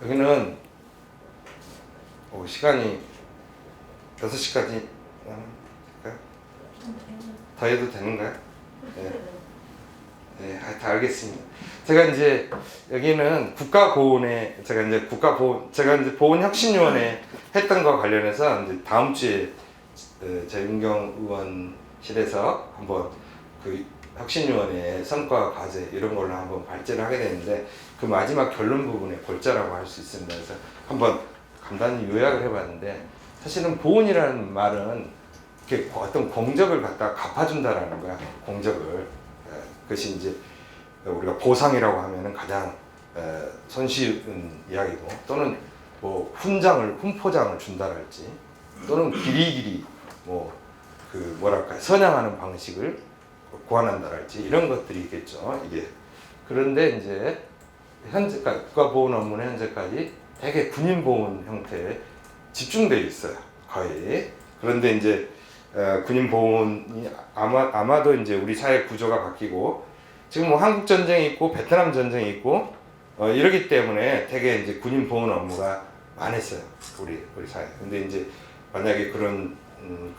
여기는 시간이 6시까지 더 해도 되는가요? 네, 다 알겠습니다. 제가 이제 여기는 국가보훈에 제가 이제 보훈혁신위원회 했던 거 관련해서 이제 다음 주에 재윤경 의원실에서 한번 그 혁신위원회의 성과 과제 이런 걸로 한번 발제를 하게 되는데, 그 마지막 결론 부분에 골자라고 할 수 있습니다. 그래서 한번 간단히 요약을 해봤는데, 사실은 보훈이라는 말은 이렇게 어떤 공적을 갖다 갚아준다라는 거야. 공적을. 그것이 이제 우리가 보상이라고 하면은 가장 손쉬운 이야기고, 또는 뭐 훈포장을 준다랄지, 또는 길이길이 뭐 그 뭐랄까 선양하는 방식을 고안한다랄지 이런 것들이 있겠죠. 이게 그런데 이제 현재까지 국가보훈 업무는 현재까지 대개 군인보훈 형태에 집중되어 있어요. 거의. 그런데 이제 군인보훈이 아마도 이제 우리 사회 구조가 바뀌고, 지금 뭐 한국 전쟁이 있고 베트남 전쟁이 있고 이러기 때문에 되게 이제 군인보훈 업무가 많았어요. 우리 사회. 근데 이제 만약에 그런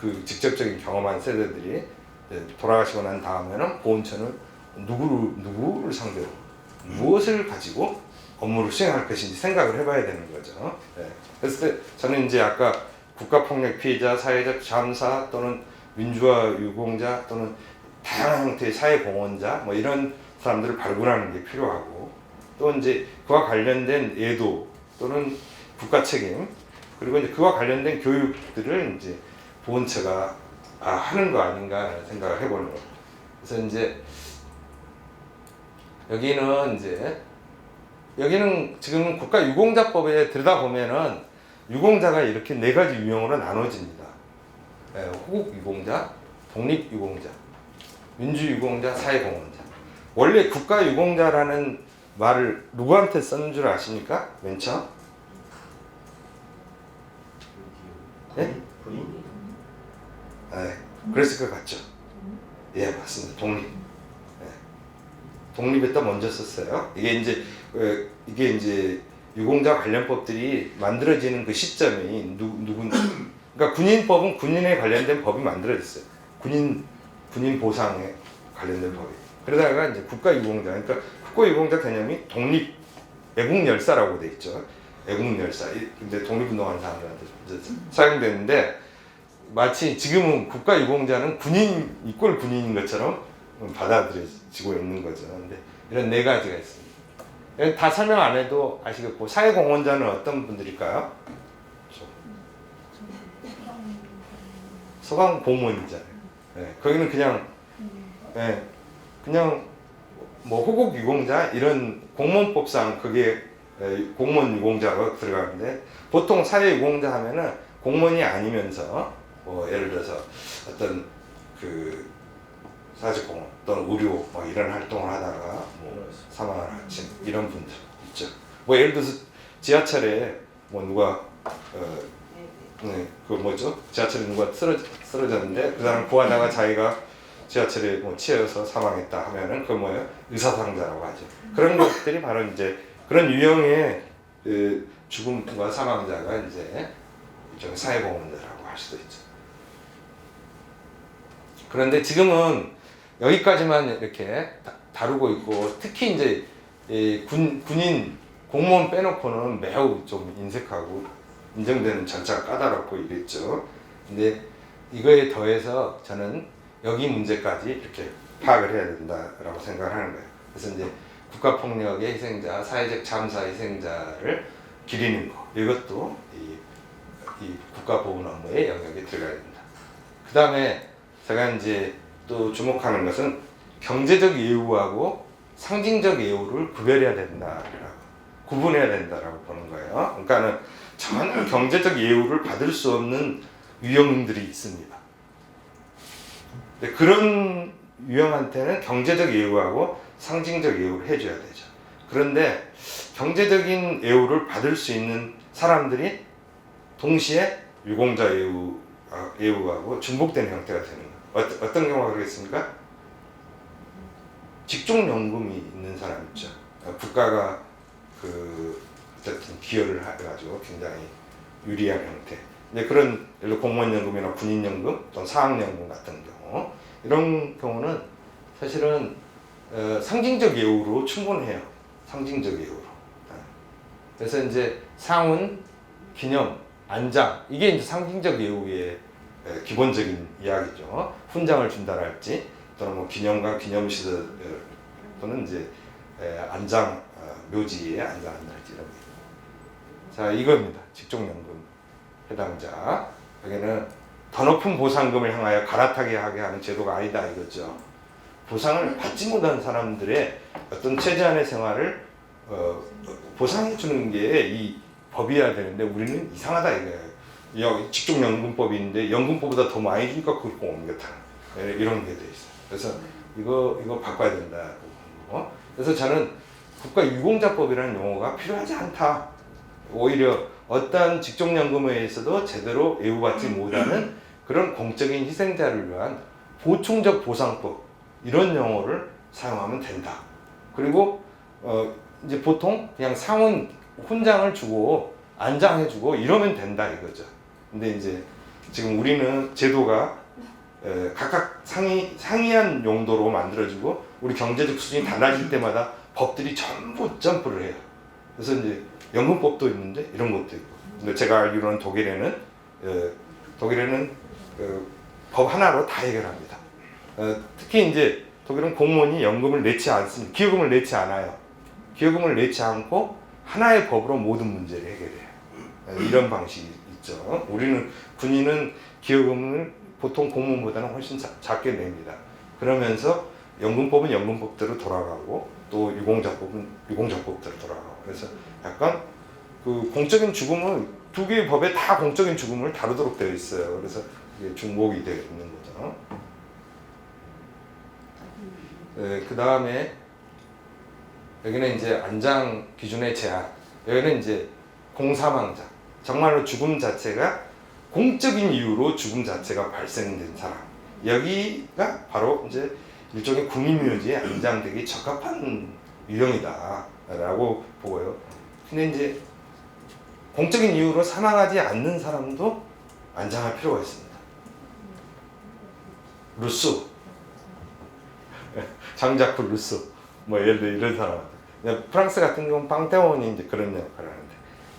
그 직접적인 경험한 세대들이 돌아가시고 난 다음에는 보훈처는 누구를 상대로 무엇을 가지고 업무를 수행할 것인지 생각을 해봐야 되는 거죠. 네. 그래서 저는 이제 아까 국가폭력 피해자, 사회적 잠사, 또는 민주화 유공자, 또는 다양한 형태의 사회공헌자 뭐 이런 사람들을 발굴하는 게 필요하고, 또 이제 그와 관련된 예도 또는 국가 책임, 그리고 이제 그와 관련된 교육들을 이제 보훈처가 하는 거 아닌가라는 생각을 해보는 거예요. 그래서 이제 여기는 지금 국가유공자법에 들여다보면은 유공자가 이렇게 4가지 유형으로 나눠집니다. 호국유공자, 독립유공자, 민주유공자, 사회공헌자. 원래 국가유공자라는 말을 누구한테 썼는 줄 아십니까? 맨 처음? 예? 네, 그랬을 것 같죠? 예, 맞습니다. 독립. 독립에다 먼저 썼어요. 이게 이제 유공자 관련법들이 만들어지는 그 시점이 그러니까 군인법은 군인에 관련된 법이 만들어졌어요. 군인 보상에 관련된 법이. 그러다가 이제 국가유공자, 그러니까 국가유공자 개념이 독립 애국열사라고 돼 있죠. 애국열사. 근데 독립운동하는 사람들한테 사용되는데, 마치 지금은 국가유공자는 이꼴 군인인 것처럼 받아들여지고 있는 거죠. 근데 이런 4가지가 있습니다. 다 설명 안 해도 아시겠고, 사회공헌자는 어떤 분들일까요? 소방공무원이잖아요. 네, 거기는 그냥 뭐 호국유공자 이런 공무원법상 그게 공무원 유공자로 들어가는데, 보통 사회유공자 하면은 공무원이 아니면서 뭐 예를 들어서 어떤 그 사직공헌 또는 의료 막 이런 활동을 하다가 뭐 사망을 하신 이런 분들 있죠. 뭐 예를 들어서 지하철에 뭐 누가 지하철에 누가 쓰러졌는데 그 사람 구하다가 자기가 지하철에 뭐 치여서 사망했다 하면은 그 뭐예요? 의사상자라고 하죠. 그런 것들이 바로 이제 그런 유형의 죽음과 사망자가 이제 일종의 사회공헌자라고 할 수도 있죠. 그런데 지금은 여기까지만 이렇게 다루고 있고, 특히 이제 군인 공무원 빼놓고는 매우 좀 인색하고 인정되는 절차가 까다롭고 이랬죠. 근데 이거에 더해서 저는 여기 문제까지 이렇게 파악을 해야 된다라고 생각을 하는 거예요. 그래서 이제 국가폭력의 희생자, 사회적 잠사 희생자를 기리는 거, 이것도 이 국가보훈 업무의 영역에 들어가야 됩니다. 그 다음에 제가 이제 또 주목하는 것은 경제적 예우하고 상징적 예우를 구분해야 된다라고 보는 거예요. 그러니까는 전혀 경제적 예우를 받을 수 없는 유형들이 있습니다. 근데 그런 유형한테는 경제적 예우하고 상징적 예우를 해줘야 되죠. 그런데 경제적인 예우를 받을 수 있는 사람들이 동시에 유공자 예우하고 중복되는 형태가 되는 거예요. 어떤 경우가 그러겠습니까? 직종연금이 있는 사람 있죠. 국가가 어쨌든 기여를 해가지고 굉장히 유리한 형태. 근데 그런 예를 들어 공무원연금이나 군인연금 또는 사학연금 같은 경우, 이런 경우는 사실은 상징적 예우로 충분해요. 상징적 예우로. 그래서 이제 상훈, 기념, 안장, 이게 이제 상징적 예우의 기본적인 이야기죠. 훈장을 준다랄지 또는 뭐 기념관, 기념시설 또는 이제 안장, 묘지에 안장한다랄지 이런 거. 자, 이겁니다. 직종연금 해당자. 여기는 더 높은 보상금을 향하여 갈아타게 하게 하는 제도가 아니다 이거죠. 보상을 받지 못한 사람들의 어떤 최저한의 생활을 보상해 주는 게 이 법이어야 되는데 우리는 이상하다 이거예요. 직종연금법이 있는데 연금법보다 더 많이 주니까 그걸 꼭 옮겼다는 이런 게 돼 있어요. 그래서 이거 바꿔야 된다. 그래서 저는 국가유공자법이라는 용어가 필요하지 않다. 오히려 어떠한 직종연금에 의해서도 제대로 예우받지 못하는 그런 공적인 희생자를 위한 보충적 보상법 이런 용어를 사용하면 된다. 그리고 이제 보통 그냥 상원 훈장을 주고 안장해주고 이러면 된다 이거죠. 근데 이제 지금 우리는 제도가 각각 상이한 용도로 만들어지고 우리 경제적 수준이 달라질 때마다 법들이 전부 점프를 해요. 그래서 이제 연금법도 있는데 이런 것도 있고. 근데 제가 알기로는 독일에는 법 하나로 다 해결합니다. 특히 이제 독일은 공무원이 연금을 내지 않습니다. 기여금을 내지 않아요. 기여금을 내지 않고 하나의 법으로 모든 문제를 해결해요. 이런 방식이 있죠. 우리는 군인은 기여금을 보통 공무원보다는 훨씬 작게 냅니다. 그러면서 연금법은 연금법대로 돌아가고 또 유공자법은 유공자법대로 돌아가고 그래서 약간 그 공적인 죽음은 두 개의 법에 다 공적인 죽음을 다루도록 되어 있어요. 그래서 이게 중복이 되어 있는 거죠. 그 다음에 여기는 이제 안장 기준의 제한. 여기는 이제 공사망자. 정말로 죽음 자체가 공적인 이유로 죽음 자체가 발생된 사람. 여기가 바로 이제 일종의 국민묘지에 안장되기 적합한 유형이다라고 보고요. 근데 이제 공적인 이유로 사망하지 않는 사람도 안장할 필요가 있습니다. 루소, 장자크 루소, 뭐 예를 들어 이런 사람. 프랑스 같은 경우는 방테온이 이제 그런 역할을 하는데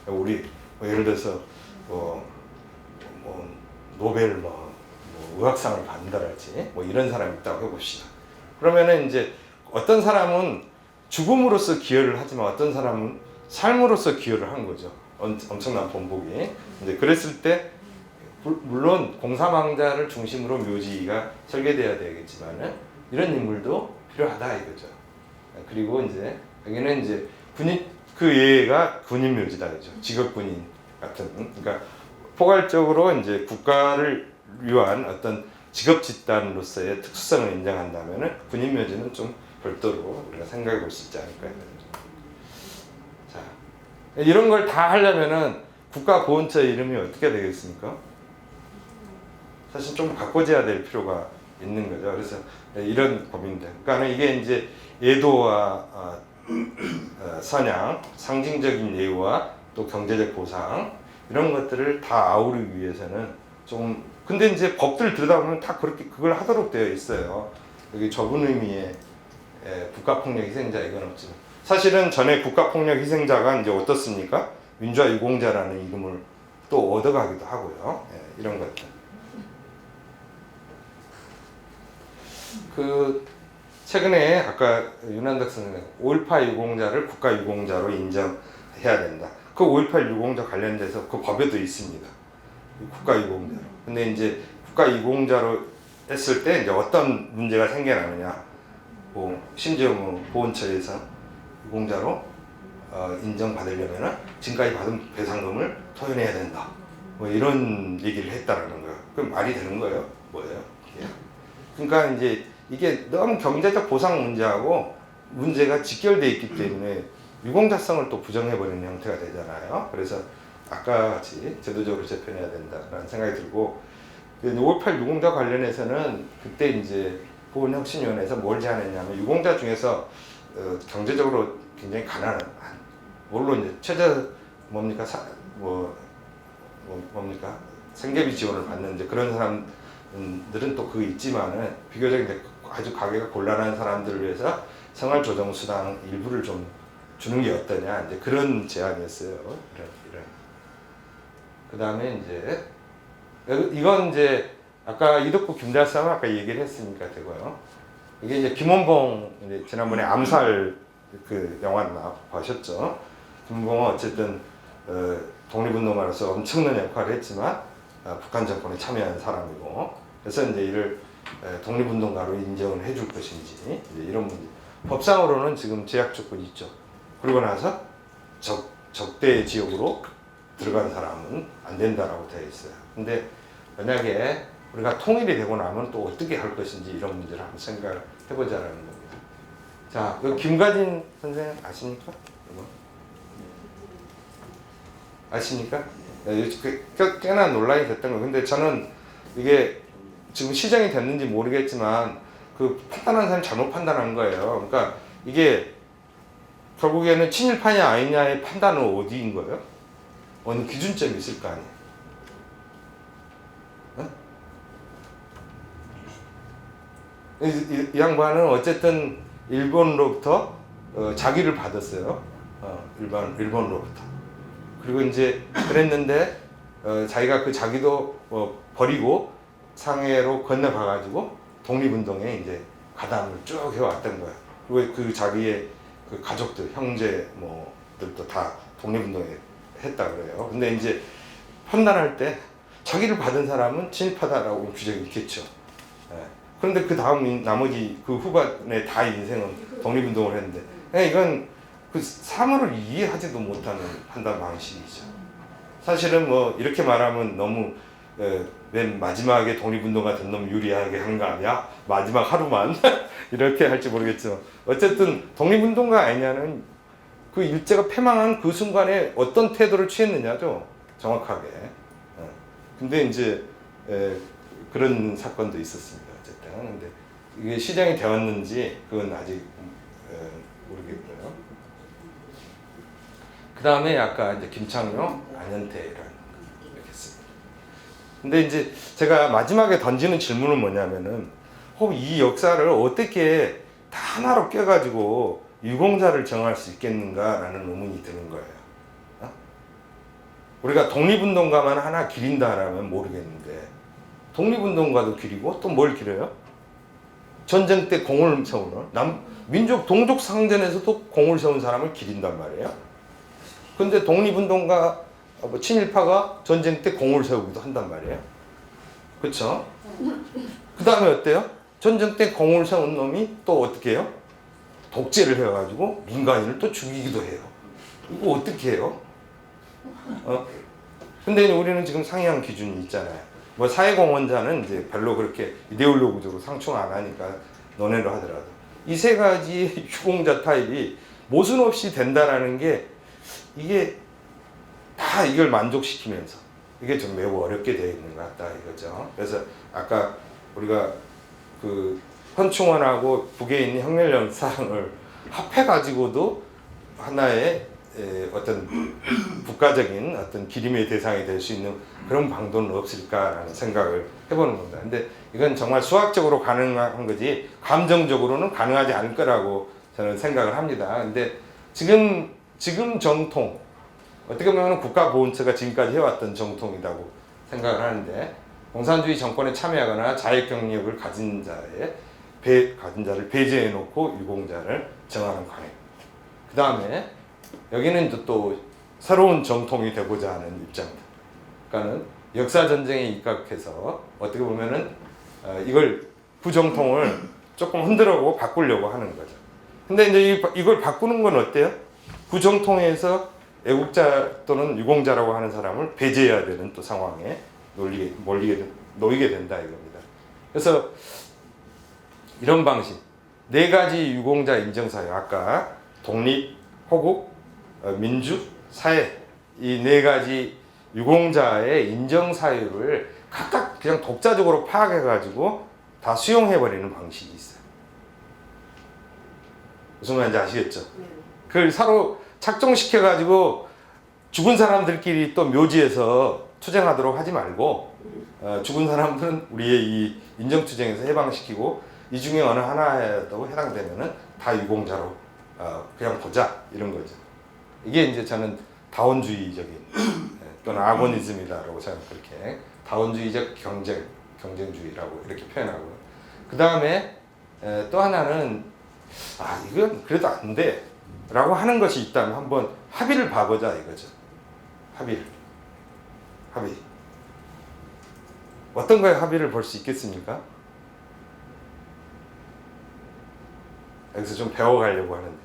우리 뭐 예를 들어서 뭐 노벨 뭐 의학상을 받는다랄지 뭐 이런 사람이 있다고 해봅시다. 그러면은 이제 어떤 사람은 죽음으로써 기여를 하지만 어떤 사람은 삶으로써 기여를 한 거죠. 엄청난 번복이. 이제 그랬을 때 물론 공사망자를 중심으로 묘지가 설계돼야 되겠지만은 이런 인물도 필요하다 이거죠. 그리고 이제 여기는 이제 군인 그 예가 군인 묘지다 그죠. 직업 군인 같은 그러니까 포괄적으로 이제 국가를 위한 어떤 직업 집단으로서의 특수성을 인정한다면은 군인 묘지는 좀 별도로 우리가 생각해 볼 수 있지 않을까. 자, 이런 걸 다 하려면은 국가보훈처의 이름이 어떻게 되겠습니까? 사실 좀 바꿔줘야 될 필요가 있는 거죠. 그래서 이런 법인데, 그러니까 이게 이제 예도와 선양, 상징적인 예우와 또 경제적 보상 이런 것들을 다 아우르기 위해서는 좀 근데 이제 법들 들여다보면 다 그렇게 그걸 하도록 되어 있어요. 여기 좁은 의미의 국가폭력 희생자 이건 없지만 사실은 전에 국가폭력 희생자가 이제 어떻습니까? 민주화 유공자라는 이름을 또 얻어가기도 하고요. 이런 것들. 그 최근에 아까 윤한덕 선생님 5.18 유공자를 국가 유공자로 인정해야 된다. 그 5.18 유공자 관련돼서 그 법에도 있습니다. 국가 유공자로. 근데 이제 국가 유공자로 했을 때 이제 어떤 문제가 생겨나느냐. 뭐 심지어 뭐 보훈처에서 유공자로 인정받으려면 지금까지 받은 배상금을 토해내야 된다. 뭐 이런 얘기를 했다라는 거예요. 그럼 말이 되는 거예요? 뭐예요? 예. 그러니까 이제 이게 너무 경제적 보상 문제하고 문제가 직결되어 있기 때문에 유공자성을 또 부정해버리는 형태가 되잖아요. 그래서 아까 같이 제도적으로 재편해야 된다라는 생각이 들고 5.18 유공자 관련해서는 그때 이제 보훈혁신위원회에서 뭘 제안했냐면 유공자 중에서 경제적으로 굉장히 가난한 물론 이제 최저 뭡니까 뭡니까 생계비 지원을 받는 이제 그런 사람들은 또 그거 있지만은 비교적 이제 아주 가게가 곤란한 사람들을 위해서 생활조정수당 일부를 좀 주는 게 어떠냐 이제 그런 제안이었어요. 이런. 그 다음에 이제 이건 이제 아까 이덕구 김달삼은 아까 얘기를 했으니까 되고요. 이게 이제 김원봉 이제 지난번에 암살 그 영화 보셨죠? 김원봉은 어쨌든 독립운동가로서 엄청난 역할을 했지만 북한 정권에 참여한 사람이고 그래서 이제 이를 독립운동가로 인정을 해줄 것인지 이제 이런 문제. 법상으로는 지금 제약 조건이 있죠. 그러고 나서 적대 지역으로 들어간 사람은 안 된다라고 되어 있어요. 근데 만약에 우리가 통일이 되고 나면 또 어떻게 할 것인지 이런 문제를 한번 생각을 해보자라는 겁니다. 자, 그 김가진 선생 아십니까? 아십니까? 꽤나 논란이 됐던 거예요. 근데 저는 이게 지금 시정이 됐는지 모르겠지만 그 판단한 사람이 잘못 판단한 거예요. 그러니까 이게 결국에는 친일파냐 아니냐의 판단은 어디인 거예요? 어느 기준점이 있을 거 아니에요. 어? 이 양반은 어쨌든 일본으로부터 자기를 받았어요. 일본으로부터. 그리고 이제 그랬는데 자기가 그 자기도 버리고 상해로 건너가가지고 독립운동에 이제 가담을 쭉 해왔던 거야. 그리고 그 자기의 그 가족들, 형제 뭐들도 다 독립운동에 했다 그래요. 근데 이제 판단할 때 자기를 받은 사람은 친일파다라고 규정이 있겠죠. 예. 그런데 그 다음 나머지 그 후반에 다 인생은 독립운동을 했는데 이건 그 사물을 이해하지도 못하는 판단 방식이죠. 사실은 뭐 이렇게 말하면 너무 맨 마지막에 독립운동가 된 놈 유리하게 한 거 아니야? 마지막 하루만 이렇게 할지 모르겠지만 어쨌든 독립운동가 아니냐는 그 일제가 패망한 그 순간에 어떤 태도를 취했느냐죠. 정확하게. 근데 이제 그런 사건도 있었습니다. 어쨌든 근데 이게 시정이 되었는지 그건 아직 모르겠고요. 그 다음에 아까 이제 김창룡, 안현태라는 이렇게 했습니다. 근데 이제 제가 마지막에 던지는 질문은 뭐냐면은 이 역사를 어떻게 다 하나로 껴가지고 유공자를 정할 수 있겠는가라는 의문이 드는 거예요. 우리가 독립운동가만 하나 기린다라면 모르겠는데 독립운동가도 기리고 또 뭘 기려요? 전쟁 때 공을 세우는 민족 동족 상전에서도 공을 세운 사람을 기린단 말이에요. 근데 독립운동가 친일파가 전쟁 때 공을 세우기도 한단 말이에요. 그렇죠? 그 다음에 어때요? 전쟁 때 공을 세운 놈이 또 어떻게 해요? 독재를 해가지고 민간인을 또 죽이기도 해요. 이거 어떻게 해요? 근데 우리는 지금 상이한 기준이 있잖아요. 뭐 사회공헌자는 이제 별로 그렇게 이데올로기적으로 상충 안 하니까 논의를 하더라도 이 세 가지 유공자 타입이 모순 없이 된다라는 게 이게 다 이걸 만족시키면서 이게 좀 매우 어렵게 되어 있는 것 같다 이거죠. 그래서 아까 우리가 그 현충원하고 북에 있는 혁명영상을 합해가지고도 하나의 어떤 국가적인 어떤 기림의 대상이 될 수 있는 그런 방도는 없을까라는 생각을 해보는 겁니다. 근데 이건 정말 수학적으로 가능한 거지 감정적으로는 가능하지 않을 거라고 저는 생각을 합니다. 근데 지금 정통 어떻게 보면 국가보훈처가 지금까지 해왔던 정통이라고 생각을 하는데 공산주의 정권에 참여하거나 자익 경력을 가진 자를 배제해놓고 유공자를 정하는 관행. 그 다음에 여기는 또 새로운 정통이 되고자 하는 입장입니다. 그러니까는 역사 전쟁에 입각해서 어떻게 보면은 이걸 구정통을 조금 흔들어고 바꾸려고 하는 거죠. 근데 이제 이걸 바꾸는 건 어때요? 구정통에서 애국자 또는 유공자라고 하는 사람을 배제해야 되는 또 상황에 놓이게 된다 이겁니다. 그래서 이런 방식 네 가지 유공자 인정사유 아까 독립, 호국, 민주, 사회 이 네 가지 유공자의 인정사유를 각각 그냥 독자적으로 파악해가지고 다 수용해버리는 방식이 있어요. 무슨 말인지 아시겠죠? 그걸 서로 착종시켜가지고 죽은 사람들끼리 또 묘지에서 투쟁하도록 하지 말고 죽은 사람들은 우리의 이 인정투쟁에서 해방시키고 이 중에 어느 하나에도 해당되면은 다 유공자로 그냥 보자 이런 거죠. 이게 이제 저는 다원주의적인 또는 아고니즘이다라고 저는 그렇게 다원주의적 경쟁주의라고 이렇게 표현하고요. 그 다음에 또 하나는 이건 그래도 안 돼 라고 하는 것이 있다면 한번 합의를 봐보자 이거죠. 합의. 어떤 거에 합의를 볼 수 있겠습니까? 여기서 좀 배워가려고 하는데,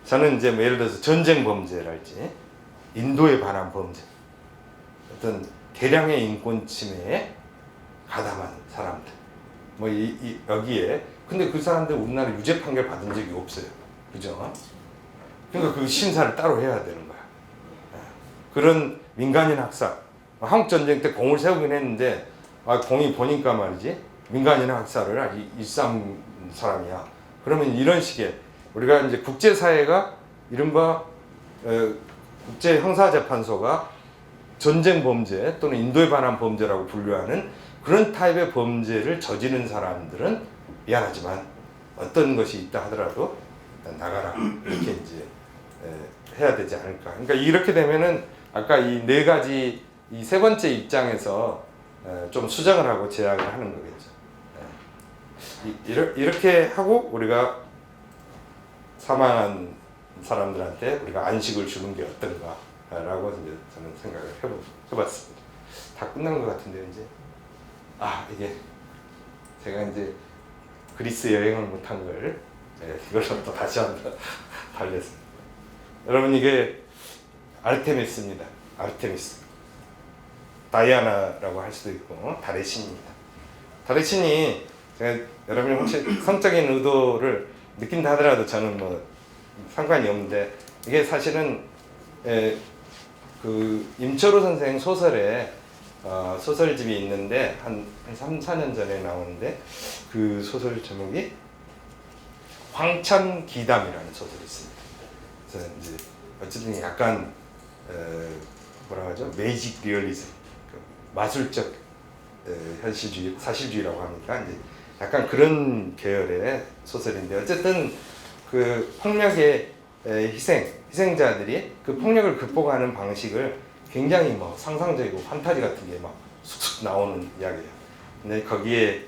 저는 이제 뭐 예를 들어서 전쟁 범죄랄지 인도에 관한 범죄, 어떤 대량의 인권 침해에 가담한 사람들, 뭐 여기에 근데 그 사람들 우리나라 유죄 판결 받은 적이 없어요, 그죠? 그러니까 그 심사를 따로 해야 되는 거야. 그런 민간인 학살, 한국 전쟁 때 공을 세우긴 했는데 공이 보니까 말이지 민간인 학살을 일삼 사람이야. 그러면 이런 식의 우리가 이제 국제사회가 이른바 국제 형사재판소가 전쟁 범죄 또는 인도에 관한 범죄라고 분류하는 그런 타입의 범죄를 저지른 사람들은 미안하지만 어떤 것이 있다 하더라도 나가라 이렇게 이제 해야 되지 않을까. 그러니까 이렇게 되면은 아까 이 네 가지 이 세 번째 입장에서 좀 수정을 하고 제약을 하는 거겠죠. 이렇게 하고 우리가 사망한 사람들한테 우리가 안식을 주는 게 어떤가라고 이제 저는 생각을 해봤습니다. 다 끝난 것 같은데요, 이제. 이게 제가 이제 그리스 여행을 못한 걸 이걸로 또 다시 한번 달렸습니다. 여러분, 이게 아르테미스입니다. 아르테미스. 다이아나라고 할 수도 있고 달의 신입니다. 달의 신이 제가 여러분이 혹시 성적인 의도를 느낀다 하더라도 저는 뭐 상관이 없는데, 이게 사실은 그 임철호 선생 소설에 소설집이 있는데 한 3, 4년 전에 나오는데 그 소설 제목이 황천기담이라는 소설이 있습니다. 그래서 이제 어쨌든 약간 뭐라고 하죠? 매직 리얼리즘, 마술적 현실주의, 사실주의라고 합니까? 이제 약간 그런 계열의 소설인데, 어쨌든 그 폭력의 희생자들이 그 폭력을 극복하는 방식을 굉장히 뭐 상상적이고 판타지 같은 게 막 쑥쑥 나오는 이야기예요. 근데 거기에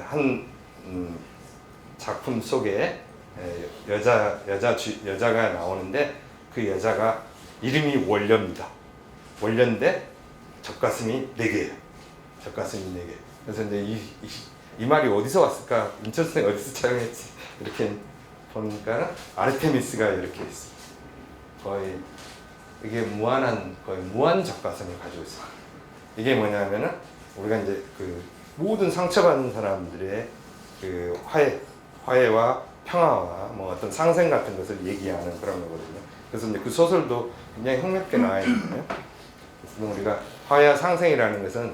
한 작품 속에 여자가 나오는데 그 여자가 이름이 원려입니다. 원려인데 젖가슴이 4개예요. 젖가슴이 4개. 그래서 이제 이 말이 어디서 왔을까? 임철 선생 어디서 촬영했지? 이렇게 보니까 아르테미스가 이렇게 있어요. 거의 이게 거의 무한 젖가슴을 가지고 있어요. 이게 뭐냐면은 우리가 이제 그 모든 상처받은 사람들의 그 화해와 평화와 뭐 어떤 상생 같은 것을 얘기하는 그런 거거든요. 그래서 이제 그 소설도 굉장히 흥미롭게 나와 있는데요. 그래서 우리가 화해와 상생이라는 것은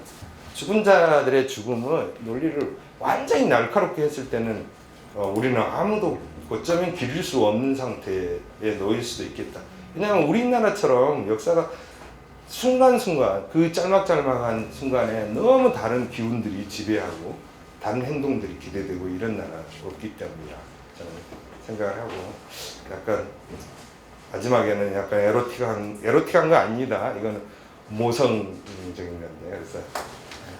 죽은 자들의 죽음을 논리를 완전히 날카롭게 했을 때는 우리는 아무도 어쩌면 기릴 수 없는 상태에 놓일 수도 있겠다. 왜냐하면 우리나라처럼 역사가 순간순간 그 짤막짤막한 순간에 너무 다른 기운들이 지배하고 다른 행동들이 기대되고 이런 나라 없기 때문이라 저는 생각을 하고, 약간 마지막에는 약간 에로틱한 거 아닙니다. 이거는 모성적인 건데, 그래서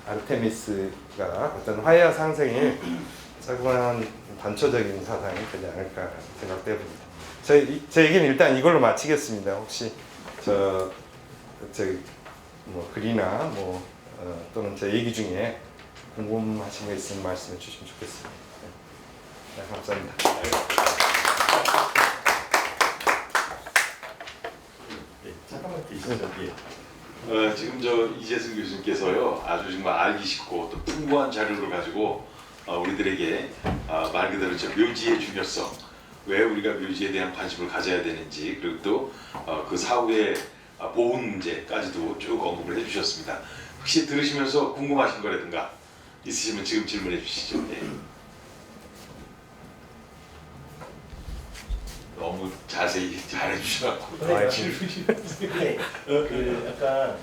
아르테미스가 어떤 화해와 상생의 자그마한 단초적인 사상이 되지 않을까 생각됩니다. 제 얘기는 일단 이걸로 마치겠습니다. 혹시 뭐 글이나 또는 제 얘기 중에 궁금하신 거 있으면 말씀해 주시면 좋겠습니다. 네, 감사합니다. 네, 잠깐만 계시죠. 예. 지금 이재승 교수님께서요, 아주 정말 알기 쉽고 또 풍부한 자료를 가지고 우리들에게 말 그대로 묘지의 중요성, 왜 우리가 묘지에 대한 관심을 가져야 되는지, 그리고 또 그 사후의 보훈 문제까지도 쭉 언급을 해주셨습니다. 혹시 들으시면서 궁금하신 거라든가 있으시면 지금 질문해 주시죠. 네. 너무 자세히 잘해 주셔갖고 네, 그 약간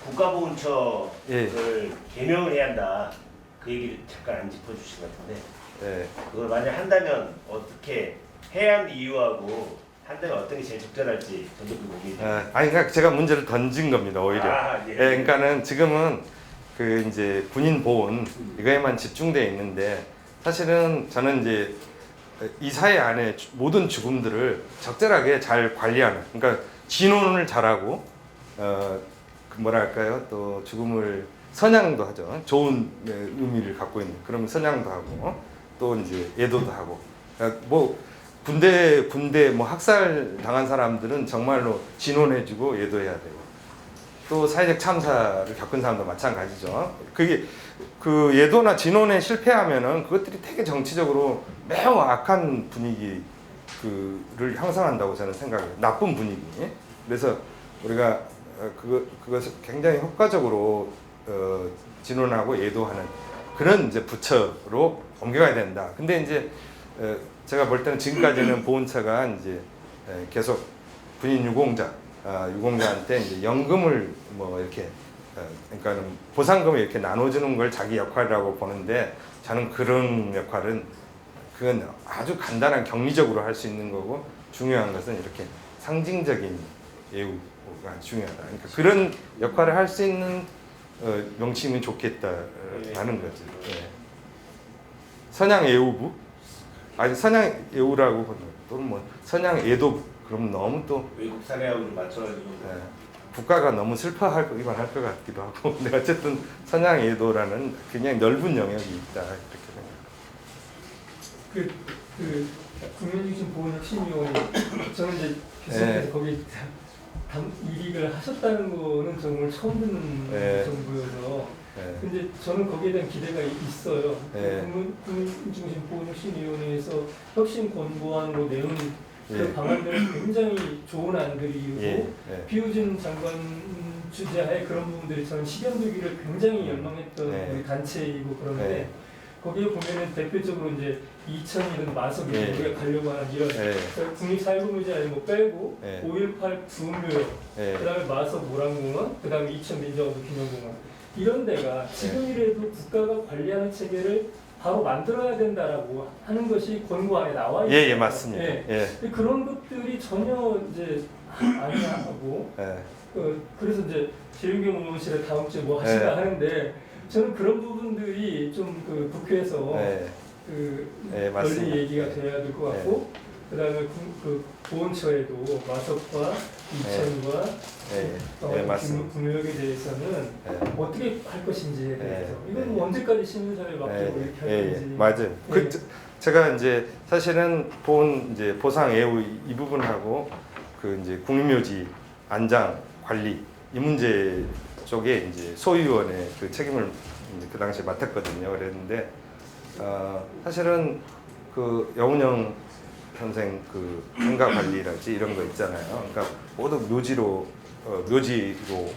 국가보훈처를 개명을 해야 한다, 그 얘기를 잠깐 안 짚어주신 것 같은데, 네. 그걸 만약 한다면 어떻게 해야 하는 이유하고 한다면 어떤 게 제일 적절할지 저도 그 고민이 됩니다. 그러니까 제가 문제를 던진 겁니다, 오히려. 예. 그러니까는 지금은 그 이제 군인 보훈 이거에만 집중되어 있는데, 사실은 저는 이제 이 사회 안에 모든 죽음들을 적절하게 잘 관리하는, 그러니까 진혼을 잘하고 뭐랄까요? 또 죽음을 선양도 하죠. 좋은 의미를 갖고 있는. 그러면 선양도 하고 또 이제 예도도 하고. 그러니까 뭐 군대 뭐 학살 당한 사람들은 정말로 진원해주고 예도해야 되고. 또 사회적 참사를 겪은 사람도 마찬가지죠. 그게 그 예도나 진원에 실패하면은 그것들이 되게 정치적으로 매우 악한 분위기를 형성한다고 저는 생각해요. 나쁜 분위기. 그래서 우리가 그것을 굉장히 효과적으로 진원하고 예도하는 그런 이제 부처로 옮겨가야 된다. 근데 이제 제가 볼 때는 지금까지는 보훈처가 이제 계속 군인 유공자한테 이제 연금을 뭐 이렇게 그러니까는 보상금을 이렇게 나눠주는 걸 자기 역할이라고 보는데 저는 그런 역할은 그건 아주 간단한 격리적으로 할 수 있는 거고 중요한 것은 이렇게 상징적인 예우가 중요하다. 그러니까 그런 역할을 할 수 있는 명칭이면 좋겠다라는 거죠. 예. 선양 예우부? 아니 선양 예우라고 또는 뭐 선양 예도 그럼 너무 또 외국 사례하고 맞춰가지고 예, 국가가 너무 슬퍼하기만 할 것 같기도 하고 근데 어쨌든 선양 예도라는 굉장히 넓은 영역이 있다 이렇게 생각합니다. 그 국민중심 보훈혁신위원회 저는 이제 교수님께서 거기 일익을 하셨다는 거는 정말 처음 듣는 정보여서 근데 저는 거기에 대한 기대가 있어요. 국민중심 보훈혁신위원회에서 혁신 권고안으로 내놓은 그 방안들은 굉장히 좋은 안들이고 비우진 장관 주재하에 그런 부분들이 저는 실현되기를 굉장히 열망했던 우리 단체이고 그런데 거기에 보면은 대표적으로 이제 이천이든 마석이 우리가 가려고 하는 이런 국립사회공유제 아니 뭐 빼고 5.18 구묘 그다음에 마석 모란공원 그다음에 이천 민정어도 기념공원 이런 데가 지금이라도 국가가 관리하는 체계를 바로 만들어야 된다라고 하는 것이 권고안에 나와 있어요. 예, 맞습니다. 근데 그런 것들이 전혀 이제 안 하고 그래서 이제 재윤경 의원실에 다음 주에 뭐 하시나 하는데 저는 그런 부분들이 좀 그 국회에서 널리 얘기가 돼야 될 것 같고 그다음에 그 보훈처에도 마석과 이천과 구묘역에 대해서는 어떻게 할 것인지에 대해서 이건 뭐 언제까지 신문사를 맡기고 이렇게 할 건지 맞아요. 제가 이제 사실은 이제 보상 예우 이 부분하고 그 이제 국립묘지 안장 관리 이 문제 쪽에 이제 소위원회 그 책임을 이제 그 당시에 맡았거든요. 그랬는데 사실은 그 여운형 선생 그 행가 관리랄지 이런 거 있잖아요. 그러니까 모두 묘지로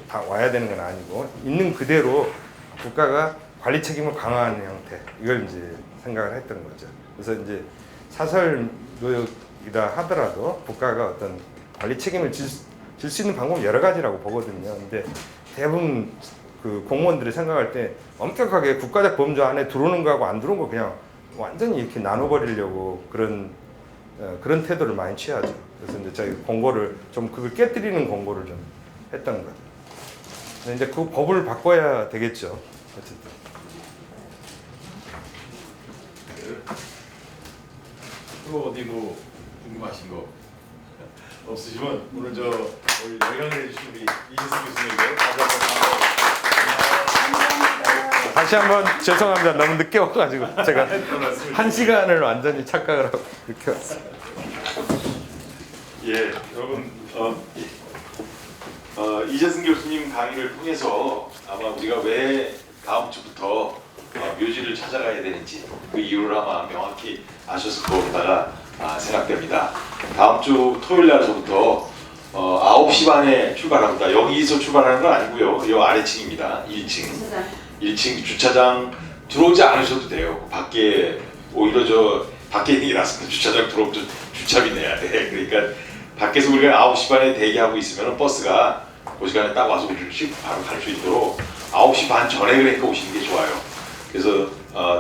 다 와야 되는 건 아니고 있는 그대로 국가가 관리 책임을 강화하는 형태 이걸 이제 생각을 했던 거죠. 그래서 이제 사설 묘역이다 하더라도 국가가 어떤 관리 책임을 질 수 있는 방법은 여러 가지라고 보거든요. 근데 대부분 그 공무원들이 생각할 때 엄격하게 국가적 범주 안에 들어오는 거하고 안 들어오는 거 그냥 완전히 이렇게 나눠버리려고 그런 태도를 많이 취하죠. 그래서 이제 저희 공고를 좀 그걸 깨뜨리는 공고를 좀 했던 거죠. 근데 이제 그 법을 바꿔야 되겠죠. 어쨌든. 또 어디 뭐 궁금하신 거 없으시면 오늘 우리 열강을 해주신 우리 이재승 교수님에게 다시 한번 죄송합니다. 너무 늦게 와가지고 제가 1시간을 완전히 착각을 하고 이렇게 왔어요. 예, 여러분 이재승 교수님 강의를 통해서 아마 우리가 왜 다음 주부터 묘지를 찾아가야 되는지 그 이유를 아마 명확히 아셨을 거라고 생각됩니다. 다음 주 토요일 날서부터 9시 반에 출발합니다. 여기서 출발하는 건 아니고요. 이 아래층입니다. 1층 주차장 들어오지 않으셔도 돼요. 밖에 오히려 밖에 있는 게 낫습니다. 주차장 들어오면 주차비 내야 돼. 그러니까 밖에서 우리가 9시 반에 대기하고 있으면 버스가 그 시간에 딱 와서 우리를 바로 갈 수 있도록 9시 반 전에 그러니까 오시는 게 좋아요. 그래서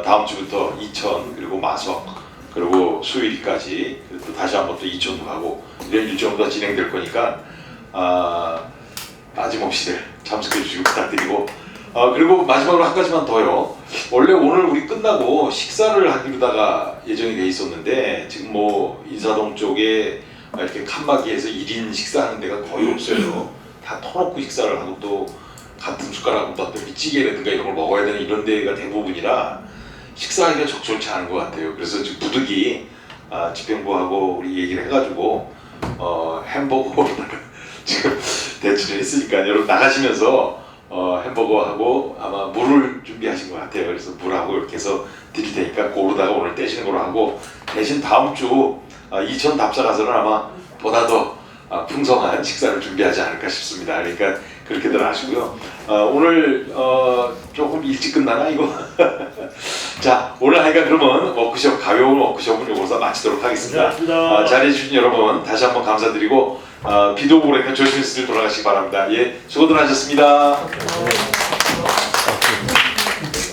다음 주부터 이천 그리고 마석 그리고 수요일까지 또 다시 한번 또 이천도 가고 이런 일정도 진행될 거니까 빠짐없이들 참석해 주시고 부탁드리고 그리고 마지막으로 한 가지만 더요. 원래 오늘 우리 끝나고 식사를 하기로다가 예정이 돼 있었는데 지금 뭐 인사동 쪽에 이렇게 칸막이에서 1인 식사하는 데가 거의 없어요. 다 터놓고 식사를 하고 또 같은 숟가락으로 또 찌개라든가 이런 걸 먹어야 되는 이런 데가 대부분이라 식사하기가 적절치 않은 것 같아요. 그래서 지금 부득이 집행부하고 우리 얘기를 해가지고 햄버거를 지금 대치를 했으니까 여러분 나가시면서 햄버거하고 아마 물을 준비하신 것 같아요. 그래서 물하고 이렇게 해서 드릴 테니까 고르다가 오늘 떼시는 걸로 하고 대신 다음 주 이천 답사 가서는 아마 보다 더 풍성한 식사를 준비하지 않을까 싶습니다. 그러니까 그렇게들 아시고요. 오늘 조금 일찍 끝나나 이거? 자 오늘 하여간 그러면 워크숍 가벼운 워크숍은 요거서 마치도록 하겠습니다. 감사합니다. 잘해주신 여러분 다시 한번 감사드리고 비도 오고 그러니까 조심히 돌아가시기 바랍니다. 예 수고들 하셨습니다.